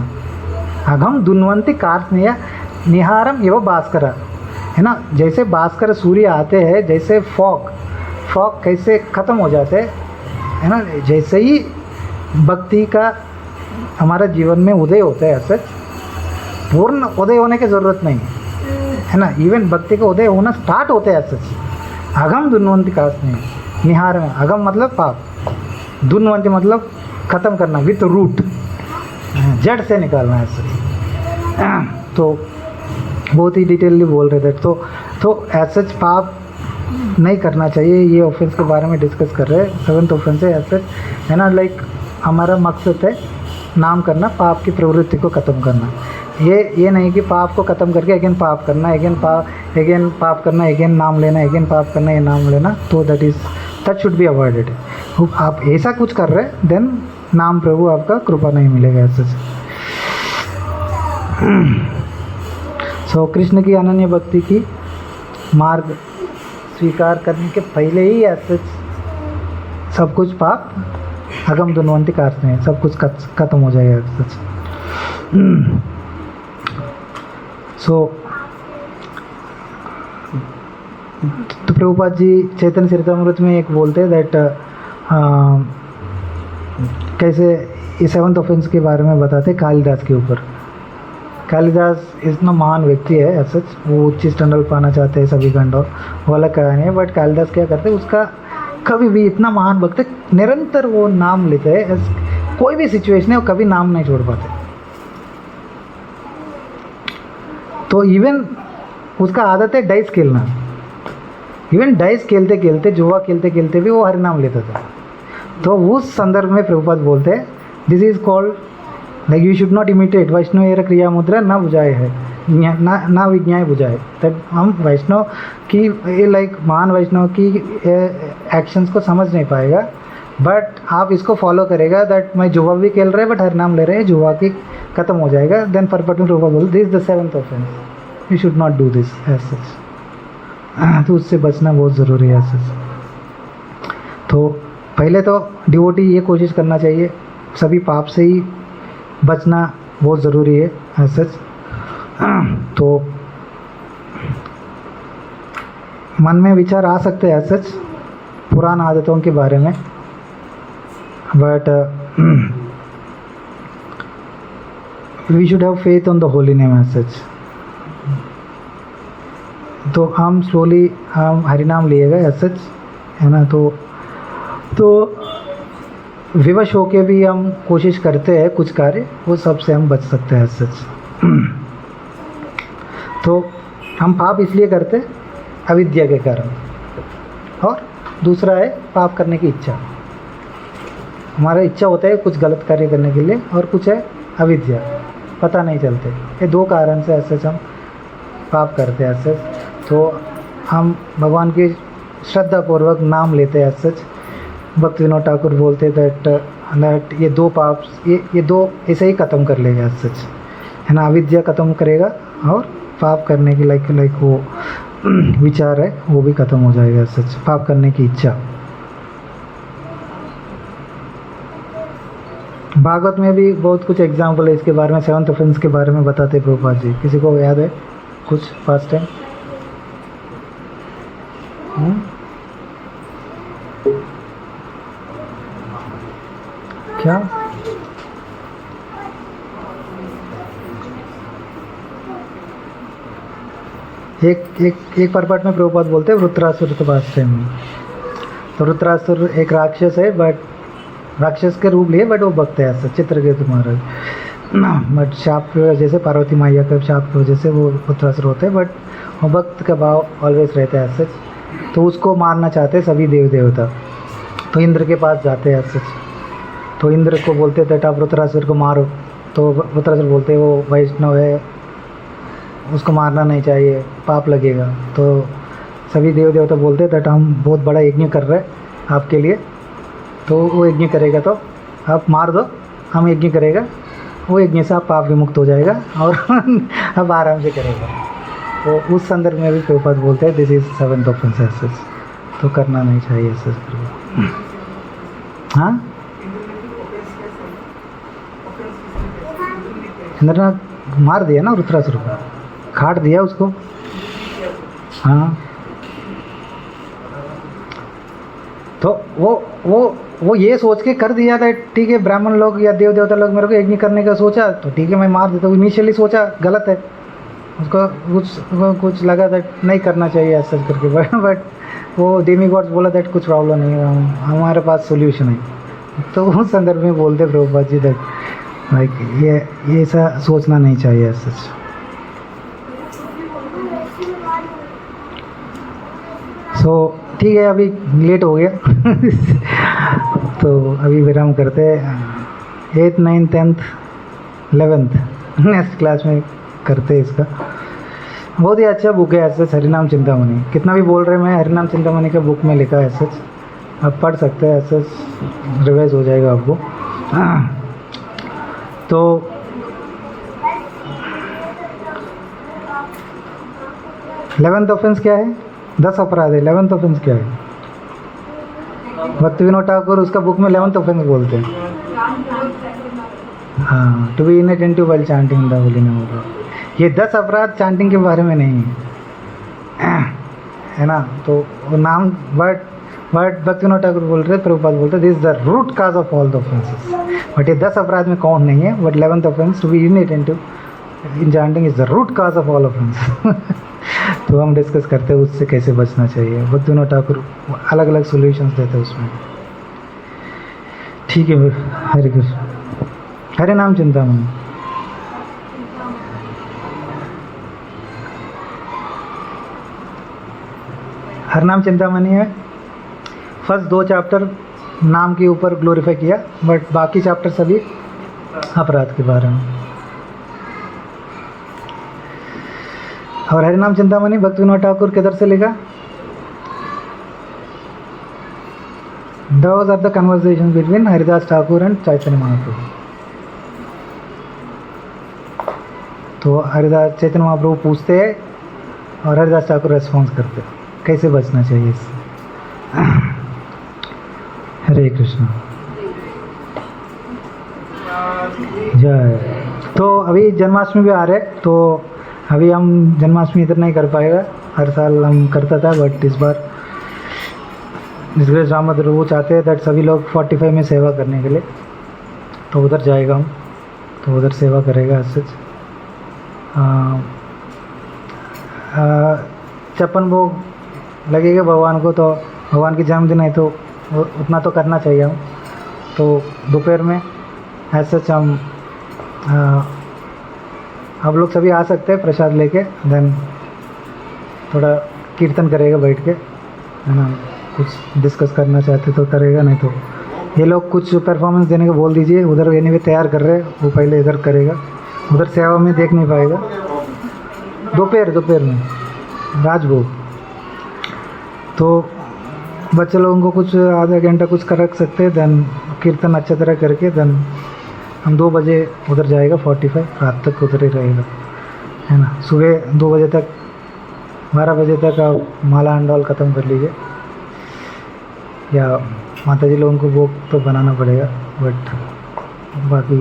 अघम दुन्वंती कार्त्स्नेय निहारम एवं भास्कर, है ना। जैसे भास्कर सूर्य आते हैं, जैसे फॉग कैसे ख़त्म हो जाते हैं, है ना, जैसे ही भक्ति का हमारा जीवन में उदय होता है। सच पूर्ण उदय होने की ज़रूरत नहीं है ना, इवन भक्ति का उदय होना स्टार्ट होता है। सच अगम दुन्वंती कार्त्स्नेय निहार में, अगम मतलब पाप, दुन्वंती मतलब ख़त्म करना, विथ रूट, जड़ से निकालना है। सच तो बहुत ही डिटेलली बोल रहे थे। तो सच पाप नहीं करना चाहिए, ये ऑफेंस के बारे में डिस्कस कर रहे हैं। 7th ऑफेंस है सच, है ना। लाइक हमारा मकसद है नाम करना, पाप की प्रवृत्ति को ख़त्म करना। ये नहीं कि पाप को ख़त्म करके अगेन पाप करना, अगेन पाप करना, अगेन नाम लेना, अगेन पाप करना, ये नाम लेना, तो दैट शुड बी अवॉइडेड। आप ऐसा कुछ कर रहे हैं देन नाम प्रभु आपका कृपा नहीं मिलेगा ऐसे। सो कृष्ण की अनन्य भक्ति की मार्ग स्वीकार करने के पहले ही ऐसे सब कुछ पाप अगम दुन्वंती कार्त्स्नेय सब कुछ खत्म हो जाएगा। सच सो तो प्रभुपाद जी चैतन्य चरितामृत में एक बोलते हैं दैट कैसे ये 7th ऑफेंस के बारे में बताते कालिदास के ऊपर। कालिदास इतना महान व्यक्ति है सच, वो उच्च स्टैंडर्ड पाना चाहते हैं सभी खंड और वो अलग कहानी है, बट कालिदास क्या करते हैं, उसका कभी भी इतना महान भक्त है, निरंतर वो नाम लेते हैं, कोई भी सिचुएशन है वो कभी नाम नहीं छोड़ पाते। तो इवन उसका आदत है डाइस खेलना, इवन डाइस खेलते खेलते, जुआ खेलते खेलते भी वो हरि नाम लेता था। तो उस संदर्भ में प्रभुपाद बोलते हैं this is called like you should not imitate Vaishnava एयर क्रिया मुद्रा ना बुझाए है, ना विज्ञाय बुझाए। तब हम वैष्णव की लाइक महान वैष्णव की एक्शंस को समझ नहीं पाएगा, बट आप इसको फॉलो करेगा दैट मैं जुआ भी खेल रहे हैं बट हर नाम ले रहे हैं, जुआ की खत्म हो जाएगा। देन परपट में प्रभुपाद बोल this the 7th offence, you should not do this as such. तो उससे बचना बहुत ज़रूरी है एज सच। तो पहले तो डिवोटी ये कोशिश करना चाहिए, सभी पाप से ही बचना बहुत ज़रूरी है एज सच। तो मन में विचार आ सकते हैं एज सच पुरान आदतों के बारे में, but we should have faith on the holy name as such. तो हम स्लोली हम हरिनाम लिएगा एज सच, है ना। तो विवश होके भी हम कोशिश करते हैं कुछ कार्य, वो सब से हम बच सकते हैं एज सच। तो हम पाप इसलिए करते अविद्या के कारण, और दूसरा है पाप करने की इच्छा। हमारा इच्छा होता है कुछ गलत कार्य करने के लिए, और कुछ है अविद्या, पता नहीं चलते। ये दो कारण से ऐसे हम पाप करते हैं ऐसे। तो हम भगवान की श्रद्धापूर्वक नाम लेते हैं सच। भक्ति विनोद ठाकुर बोलते दैट ये दो पाप ये दो ऐसे ही ख़त्म कर लेगा सच, है ना। अविद्या ख़त्म करेगा और पाप करने की लाइक वो विचार है वो भी ख़त्म हो जाएगा सच, पाप करने की इच्छा। भागवत में भी बहुत कुछ एग्जाम्पल है इसके बारे में, 7th ऑफेंस के बारे में बताते प्रभुपाद जी। किसी को याद है कुछ फास्ट टाइम? क्या एक परपट में प्रभुपाद बोलते हैं वृत्रासुर के पास टाइम में। तो वृत्रासुर एक राक्षस है, बट राक्षस के रूप लिए, बट वो भक्त है ऐसा चित्रकेतु महाराज। बट शाप की वजह से, पार्वती मैया के शाप की वजह से वो वृत्रासुर होते हैं, बट वो भक्त का भाव ऑलवेज रहता है ऐसे। तो उसको मारना चाहते हैं सभी देव देवता, तो इंद्र के पास जाते हैं ऐसे। तो इंद्र को बोलते थे आप वृत्रासुर को मारो, तो वृत्रासुर बोलते वो वैष्णव है, उसको मारना नहीं चाहिए, पाप लगेगा। तो सभी देव देवता बोलते थे हम बहुत बड़ा यज्ञ कर रहे हैं आपके लिए, तो वो यज्ञ करेगा तो आप मार दो, हम यज्ञ करेगा, वो यज्ञ से आप पाप विमुक्त हो जाएगा और अब आराम से करेगा। तो उस संदर्भ में भी प्रभुपाद बोलते हैं दिस इज 7th ऑफेंस ऐसे, तो करना नहीं चाहिए ऐसे। हाँ, इंद्र ने मार दिया ना वृत्रासुर को, काट दिया उसको। हाँ, तो वो ये सोच के कर दिया था, ठीक है ब्राह्मण लोग या देव देवता लोग मेरे को यज्ञ करने का सोचा, तो ठीक है मैं मार देता हूँ। इनिशियली सोचा गलत है, उसको कुछ लगा था नहीं करना चाहिए ऐसा करके, बट वो डेमी गॉड्स बोला दैट कुछ प्रॉब्लम नहीं है, हमारे पास सोल्यूशन है। तो उस संदर्भ में बोलते प्रभुपाद जी दैट लाइक ये ऐसा सोचना नहीं चाहिए ऐसा। सो ठीक है, अभी लेट हो गया तो अभी विराम करते हैं। 8th 9th 10th 11th next class में करते हैं इसका। बहुत ही अच्छा बुक है ऐसे हरिनाम चिंतामणि। कितना भी बोल रहे मैं, हरिनाम चिंतामणि का बुक में लिखा है ऐसे, आप पढ़ सकते हैं ऐसे, रिवाइज हो जाएगा आपको। तो इलेवेंथ ऑफेंस क्या है? 10 अपराध है। 11th ऑफेंस क्या है? भक्ति विनोद ठाकुर उसका बुक में 11th ऑफेंस बोलते हैं। हाँ, to be inattentive while chanting the holy name of God. ये 10 अपराध चांटिंग के बारे में नहीं है ना। तो वो नाम बट भक्ति विनोद ठाकुर बोल रहे, प्रभुपाद बोलते this is the root cause of all the offences. But ये 10 अपराध में काउंट नहीं है, but 11th offence to be inattentive in chanting is the root cause of all offence. तो हम डिस्कस करते हैं उससे कैसे बचना चाहिए। भक्तिविनोद ठाकुर अलग अलग सॉल्यूशंस देते हैं उसमें। ठीक है, हरे कृष्ण। हरे नाम चिंतामणि। हर नाम चिंतामणि है। फर्स्ट 2 चैप्टर नाम के ऊपर ग्लोरीफाई किया, बट बाकी चैप्टर सभी अपराध के बारे में। और हरि नाम चिंतामणि भक्तिविनोद ठाकुर किधर से लिखा? Those are the conversations between Haridas Thakur and Chaitanya Mahaprabhu. तो हरिदास चैतन्य महाप्रभु पूछते हैं और हरिदास ठाकुर रेस्पॉन्स करते हैं कैसे बचना चाहिए इससे। हरे कृष्ण। जय। तो अभी जन्माष्टमी भी आ रहे, तो अभी हम जन्माष्टमी इतना नहीं कर पाएगा, हर साल हम करता था, बट इस बार जिसके रामभद्र वो चाहते हैं दैट सभी लोग 45 में सेवा करने के लिए, तो उधर जाएगा हम, तो उधर सेवा करेगा। सच छप्पन भोग लगेगा भगवान को, तो भगवान की जन्मदिन है तो उतना तो करना चाहिए हम। तो दोपहर में ऐसा हम आप लोग सभी आ सकते हैं प्रसाद लेके, देन थोड़ा कीर्तन करेगा बैठ के, है ना। कुछ डिस्कस करना चाहते तो करेगा, नहीं तो ये लोग कुछ परफॉर्मेंस देने को बोल दीजिए। उधर एनीवे तैयार कर रहे हैं, वो पहले इधर करेगा, उधर सेवा में देख नहीं पाएगा। दोपहर में राजभोग, तो बच्चे लोगों को कुछ आधा घंटा कुछ कर रख सकते हैं, देन कीर्तन अच्छा तरह करके देन हम 2 बजे उधर जाएगा। 45 रात तक उधर ही रहेगा, है ना। सुबह 2 बजे तक 12 बजे तक आप माला अंडौल ख़त्म कर लीजिए, या माता जी लोगों को भोग तो बनाना पड़ेगा, बट बाकी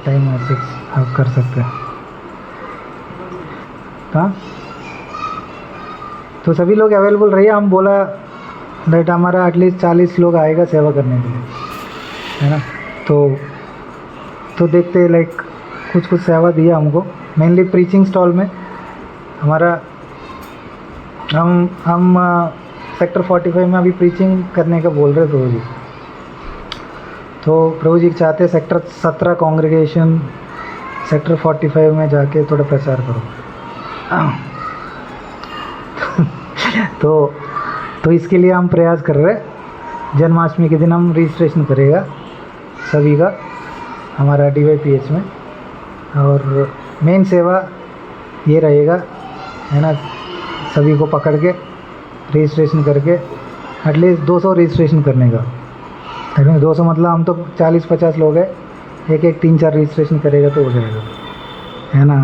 टाइम ऐसे आप कर सकते हैं। हाँ, तो सभी लोग अवेलेबल रहिए। हम बोला दैट हमारा एटलीस्ट 40 लोग आएगा सेवा करने के लिए, है ना। तो देखते हैं, लाइक कुछ सेवा दिया हमको, मेनली प्रीचिंग स्टॉल में हमारा। हम सेक्टर 45 में अभी प्रीचिंग करने का बोल रहे प्रभु जी, तो प्रभु जी चाहते हैं सेक्टर 17 कांग्रेगेशन सेक्टर 45 में जाके थोड़ा प्रचार करो। तो इसके लिए हम प्रयास कर रहे हैं। जन्माष्टमी के दिन हम रजिस्ट्रेशन करेगा सभी का हमारा DYPH में, और मेन सेवा ये रहेगा, है ना। सभी को पकड़ के रजिस्ट्रेशन करके एटलीस्ट 200 रजिस्ट्रेशन करने का। 200 मतलब हम तो 40-50 लोग हैं, एक 3-4 रजिस्ट्रेशन करेगा तो हो जाएगा, है ना।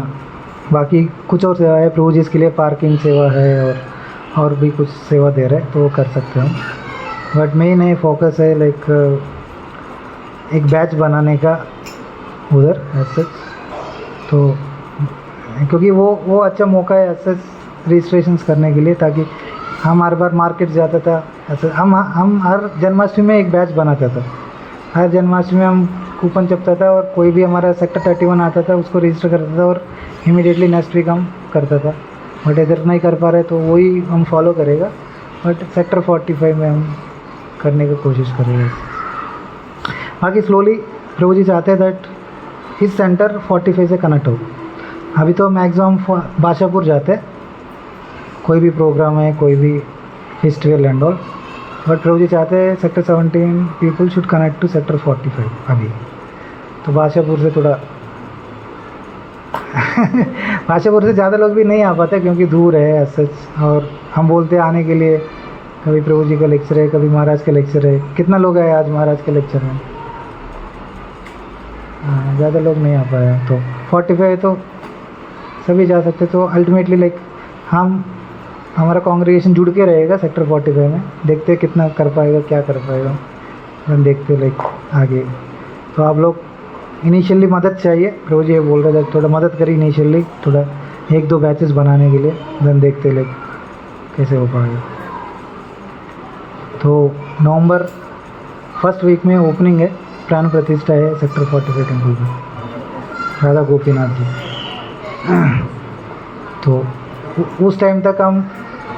बाकी कुछ और सेवा है प्रभु जी, इसके लिए पार्किंग सेवा है और भी कुछ सेवा दे रहे हैं, तो वो कर सकते हैं हम। बट मेन है फोकस है लाइक एक बैच बनाने का उधर ऐसे, तो क्योंकि वो अच्छा मौका है ऐसे रजिस्ट्रेशंस करने के लिए, ताकि हम हर बार मार्केट जाता था ऐसे। हम हर जन्माष्टमी में एक बैच बनाता था, हर जन्माष्टमी में हम कूपन छपता था, और कोई भी हमारा सेक्टर 31 आता था उसको रजिस्टर करता था, और इमीडिएटली नेक्स्ट वीक हम करता था। बट इधर नहीं कर पा रहे, तो वही हम फॉलो करेगा, बट सेक्टर 45 में हम करने की कोशिश करेंगे। बाकी स्लोली प्रभु जी चाहते हैं दैट इस सेंटर 45 से कनेक्ट हो। अभी तो मैक्सिमम बाशापुर जाते हैं, कोई भी प्रोग्राम है, कोई भी festival and all, but Prabhu ji चाहते हैं sector 17 people should connect to sector 45 अभी। तो बाशापुर से थोड़ा बाशापुर से ज़्यादा लोग भी नहीं आ पाते क्योंकि दूर है सच, और हम बोलते हैं आने के लिए, कभी प्रभु जी का लेक्चर है, कभी महाराज का लेक्चर है। कितना लोग आए आज महाराज के लेक्चर में? ज़्यादा लोग नहीं आ पाए, तो 45 तो सभी जा सकते। तो अल्टीमेटली लाइक हमारा कांग्रेगेशन जुड़ के रहेगा सेक्टर 45 में, देखते हैं कितना कर पाएगा, क्या कर पाएगा, हम देखते लाइक आगे। तो आप लोग इनिशियली मदद चाहिए, प्रभु जी ये बोल रहे थे थोड़ा मदद करिए इनिशियली, थोड़ा 1-2 बैचेस बनाने के लिए, देन देखते लाइक कैसे हो पाएगा। तो नवंबर फर्स्ट वीक में ओपनिंग है, प्राण प्रतिष्ठा है सेक्टर 45 टेम्पल में, राधा गोपीनाथ जी। तो उस टाइम तक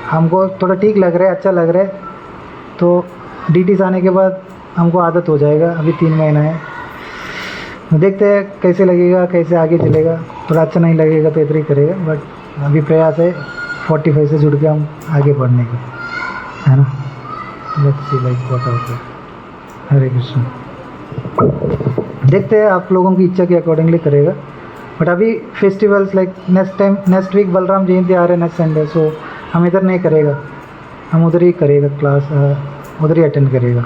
हमको थोड़ा ठीक लग रहा है, अच्छा लग रहा है। तो डीटीज आने के बाद हमको आदत हो जाएगा। अभी 3 महीना है, देखते हैं कैसे लगेगा, कैसे आगे चलेगा। थोड़ा अच्छा नहीं लगेगा तो इधर ही करेगा, बट अभी प्रयास है 45 से जुड़ के हम आगे बढ़ने का, है ना। Let's see like what out. Hare Krishna. देखते हैं आप लोगों की इच्छा के अकॉर्डिंगली करेगा। बट अभी festivals like next week Balram Jayanti आ रहे हैं नेक्स्ट संडे, सो हम इधर नहीं करेगा, हम उधर ही करेगा क्लास, उधर ही अटेंड करेगा।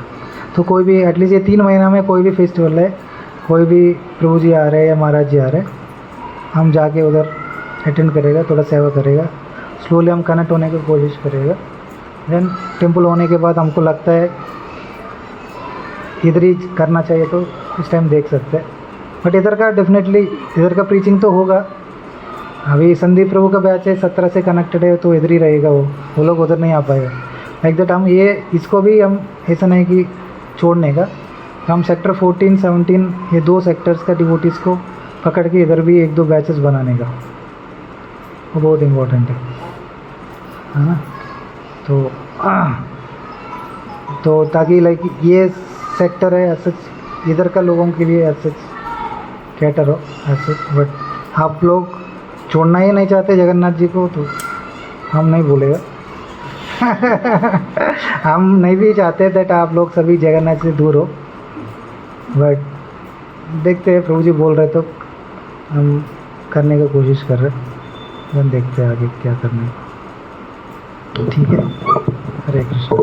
तो कोई भी एटलीस्ट ये 3 महीना में कोई भी फेस्टिवल है, कोई भी प्रभु जी आ रहे हैं या महाराज जी आ रहे हैं, हम जाके उधर अटेंड करेगा, थोड़ा सेवा करेगा, स्लोली हम कनेक्ट होने की कोशिश करेगा। देन टेंपल होने के बाद हमको लगता है इधर ही करना चाहिए तो इस टाइम देख सकते हैं। बट इधर का डेफिनेटली इधर का प्रीचिंग तो होगा। अभी संदीप प्रभु का बैच है 17 से कनेक्टेड है, तो इधर ही रहेगा वो लोग उधर नहीं आ पाएगा। लाइक दैट हम ये इसको भी हम ऐसा नहीं कि छोड़ने का, हम सेक्टर 14, 17 ये 2 सेक्टर्स का डिवोटीज़ को पकड़ के इधर भी 1-2 बैचेस बनाने का, वो बहुत इम्पोर्टेंट है ना। तो ताकि लाइक ये सेक्टर है सच इधर का लोगों के लिए सच कैटर हो सच। बट आप लोग छोड़ना ही नहीं चाहते जगन्नाथ जी को, तो हम नहीं बोलेगा हम नहीं भी चाहते दैट आप लोग सभी जगन्नाथ से दूर हो। बट देखते हैं, प्रभु जी बोल रहे तो हम करने की कोशिश कर रहे हैं। then देखते हैं आगे क्या करना है। ठीक है, हरे कृष्ण।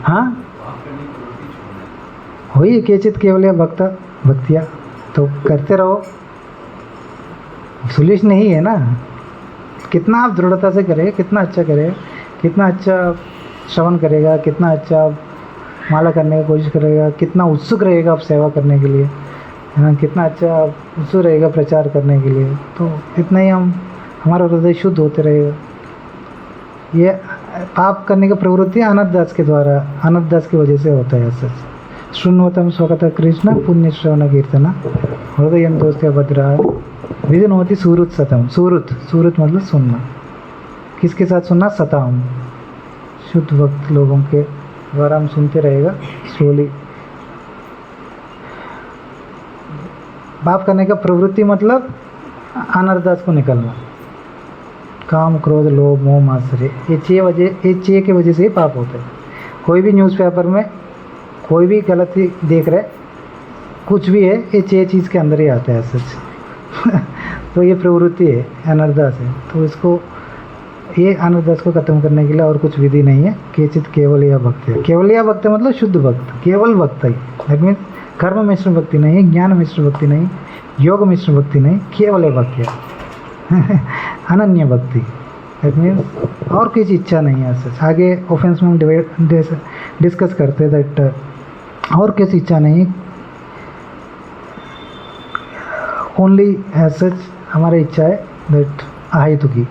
हाँ वही केचित केवल भक्ता भक्तिया तो करते रहो, सुलिश नहीं है ना। कितना आप दृढ़ता से करें, कितना अच्छा करें, कितना अच्छा श्रवण करेगा, कितना अच्छा माला करने की कोशिश करेगा, कितना उत्सुक रहेगा आप सेवा करने के लिए, है ना, कितना अच्छा उत्सुक रहेगा प्रचार करने के लिए, तो इतना ही हमारा हृदय शुद्ध होते रहेगा। ये पाप करने की प्रवृत्ति अनंत दास के द्वारा, अनंत दास की वजह से होता है। सच शृण्वतम स्वगत कृष्ण पुण्य श्रवण कीर्तन हृदय दोस्त भद्रा विधि होती सूरुत सतम। सूरुत मतलब सुनना, किसके साथ सुनना, सताम, शुद्ध भक्त लोगों के द्वारा हम सुनते रहेगा स्लोली। पाप करने का प्रवृत्ति मतलब अनर्दास को निकलना, काम क्रोध लोभ मोह मात्सर्य, ये 6 की वजह से ही पाप होता है। कोई भी न्यूज़पेपर में कोई भी गलती देख रहे, कुछ भी है, ये 6 चीज़ के अंदर ही आता है सच तो ये प्रवृत्ति है, अनर्दास है। तो इसको ये अनर्दास को ख़त्म करने के लिए और कुछ विधि नहीं है। केचित केवल या भक्ति है। केवल या भक्ति मतलब शुद्ध भक्त, केवल भक्त ही, दैट मीन्स कर्म मिश्र भक्ति नहीं, ज्ञान मिश्र भक्ति नहीं, योग मिश्र भक्ति नहीं, केवल भक्ति है अनन्य भक्ति, दैट मीन्स और किसी इच्छा नहीं है सच। आगे ऑफेंस में हम डिस्कस करते दैट और किसी इच्छा नहीं, ओनली एज सच हमारी इच्छा है दैट आहितु की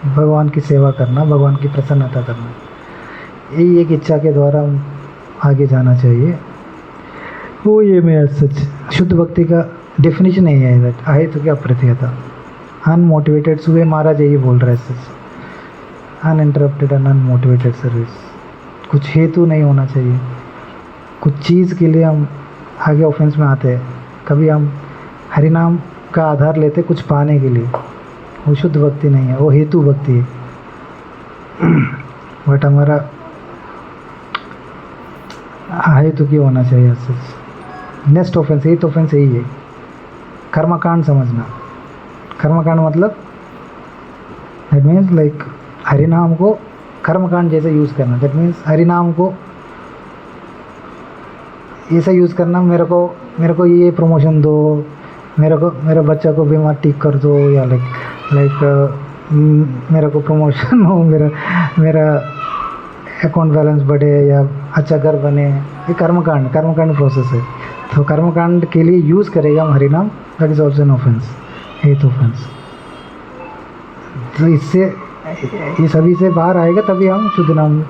भगवान की सेवा करना, भगवान की प्रसन्नता करना, यही एक इच्छा के द्वारा हम आगे जाना चाहिए। वो ये में एज सच शुद्ध भक्ति का डेफिनेशन नहीं है दैट आहितु की अप्रतिहता, अनमोटिवेटेड। सुबह महाराज यही बोल रहे हैं सच, अनइंटरप्टेड एंड अनमोटिवेटेड सर्विस। कुछ हेतु नहीं होना चाहिए, कुछ चीज़ के लिए हम आगे ऑफेंस में आते हैं। कभी हम हरिनाम का आधार लेते कुछ पाने के लिए, वो शुद्ध भक्ति नहीं है, वो हेतु भक्ति है। बट हमारा हेतु की होना चाहिए सच। नेक्स्ट ऑफेंस, 8th ऑफेंस यही है, कर्मकांड समझना। कर्मकांड मतलब दैट मीन्स लाइक हरिनाम को कर्मकांड जैसे यूज़ करना। दैट मीन्स हरिनाम को ऐसा यूज़ करना, मेरे को ये प्रमोशन दो, मेरे बच्चा को बीमार ठीक कर दो, या लाइक मेरे को प्रमोशन हो, मेरा अकाउंट बैलेंस बढ़े, या अच्छा घर बने। ये कर्मकांड प्रोसेस है। तो कर्मकांड के लिए यूज़ करेगा हम हरिनाम, that is also an offence, 8th offence. तो इससे ये सभी से बाहर आएगा तभी हम शुद्ध नाम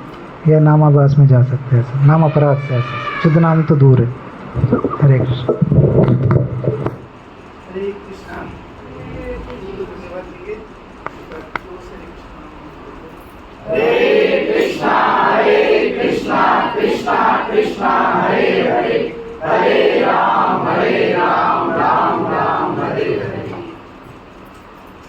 या नामाभास में जा सकते हैं, नाम अपराध से। ऐसा शुद्ध नाम तो दूर है। हरे कृष्ण। कृष्णा कृष्णा हरे हरे, हरे राम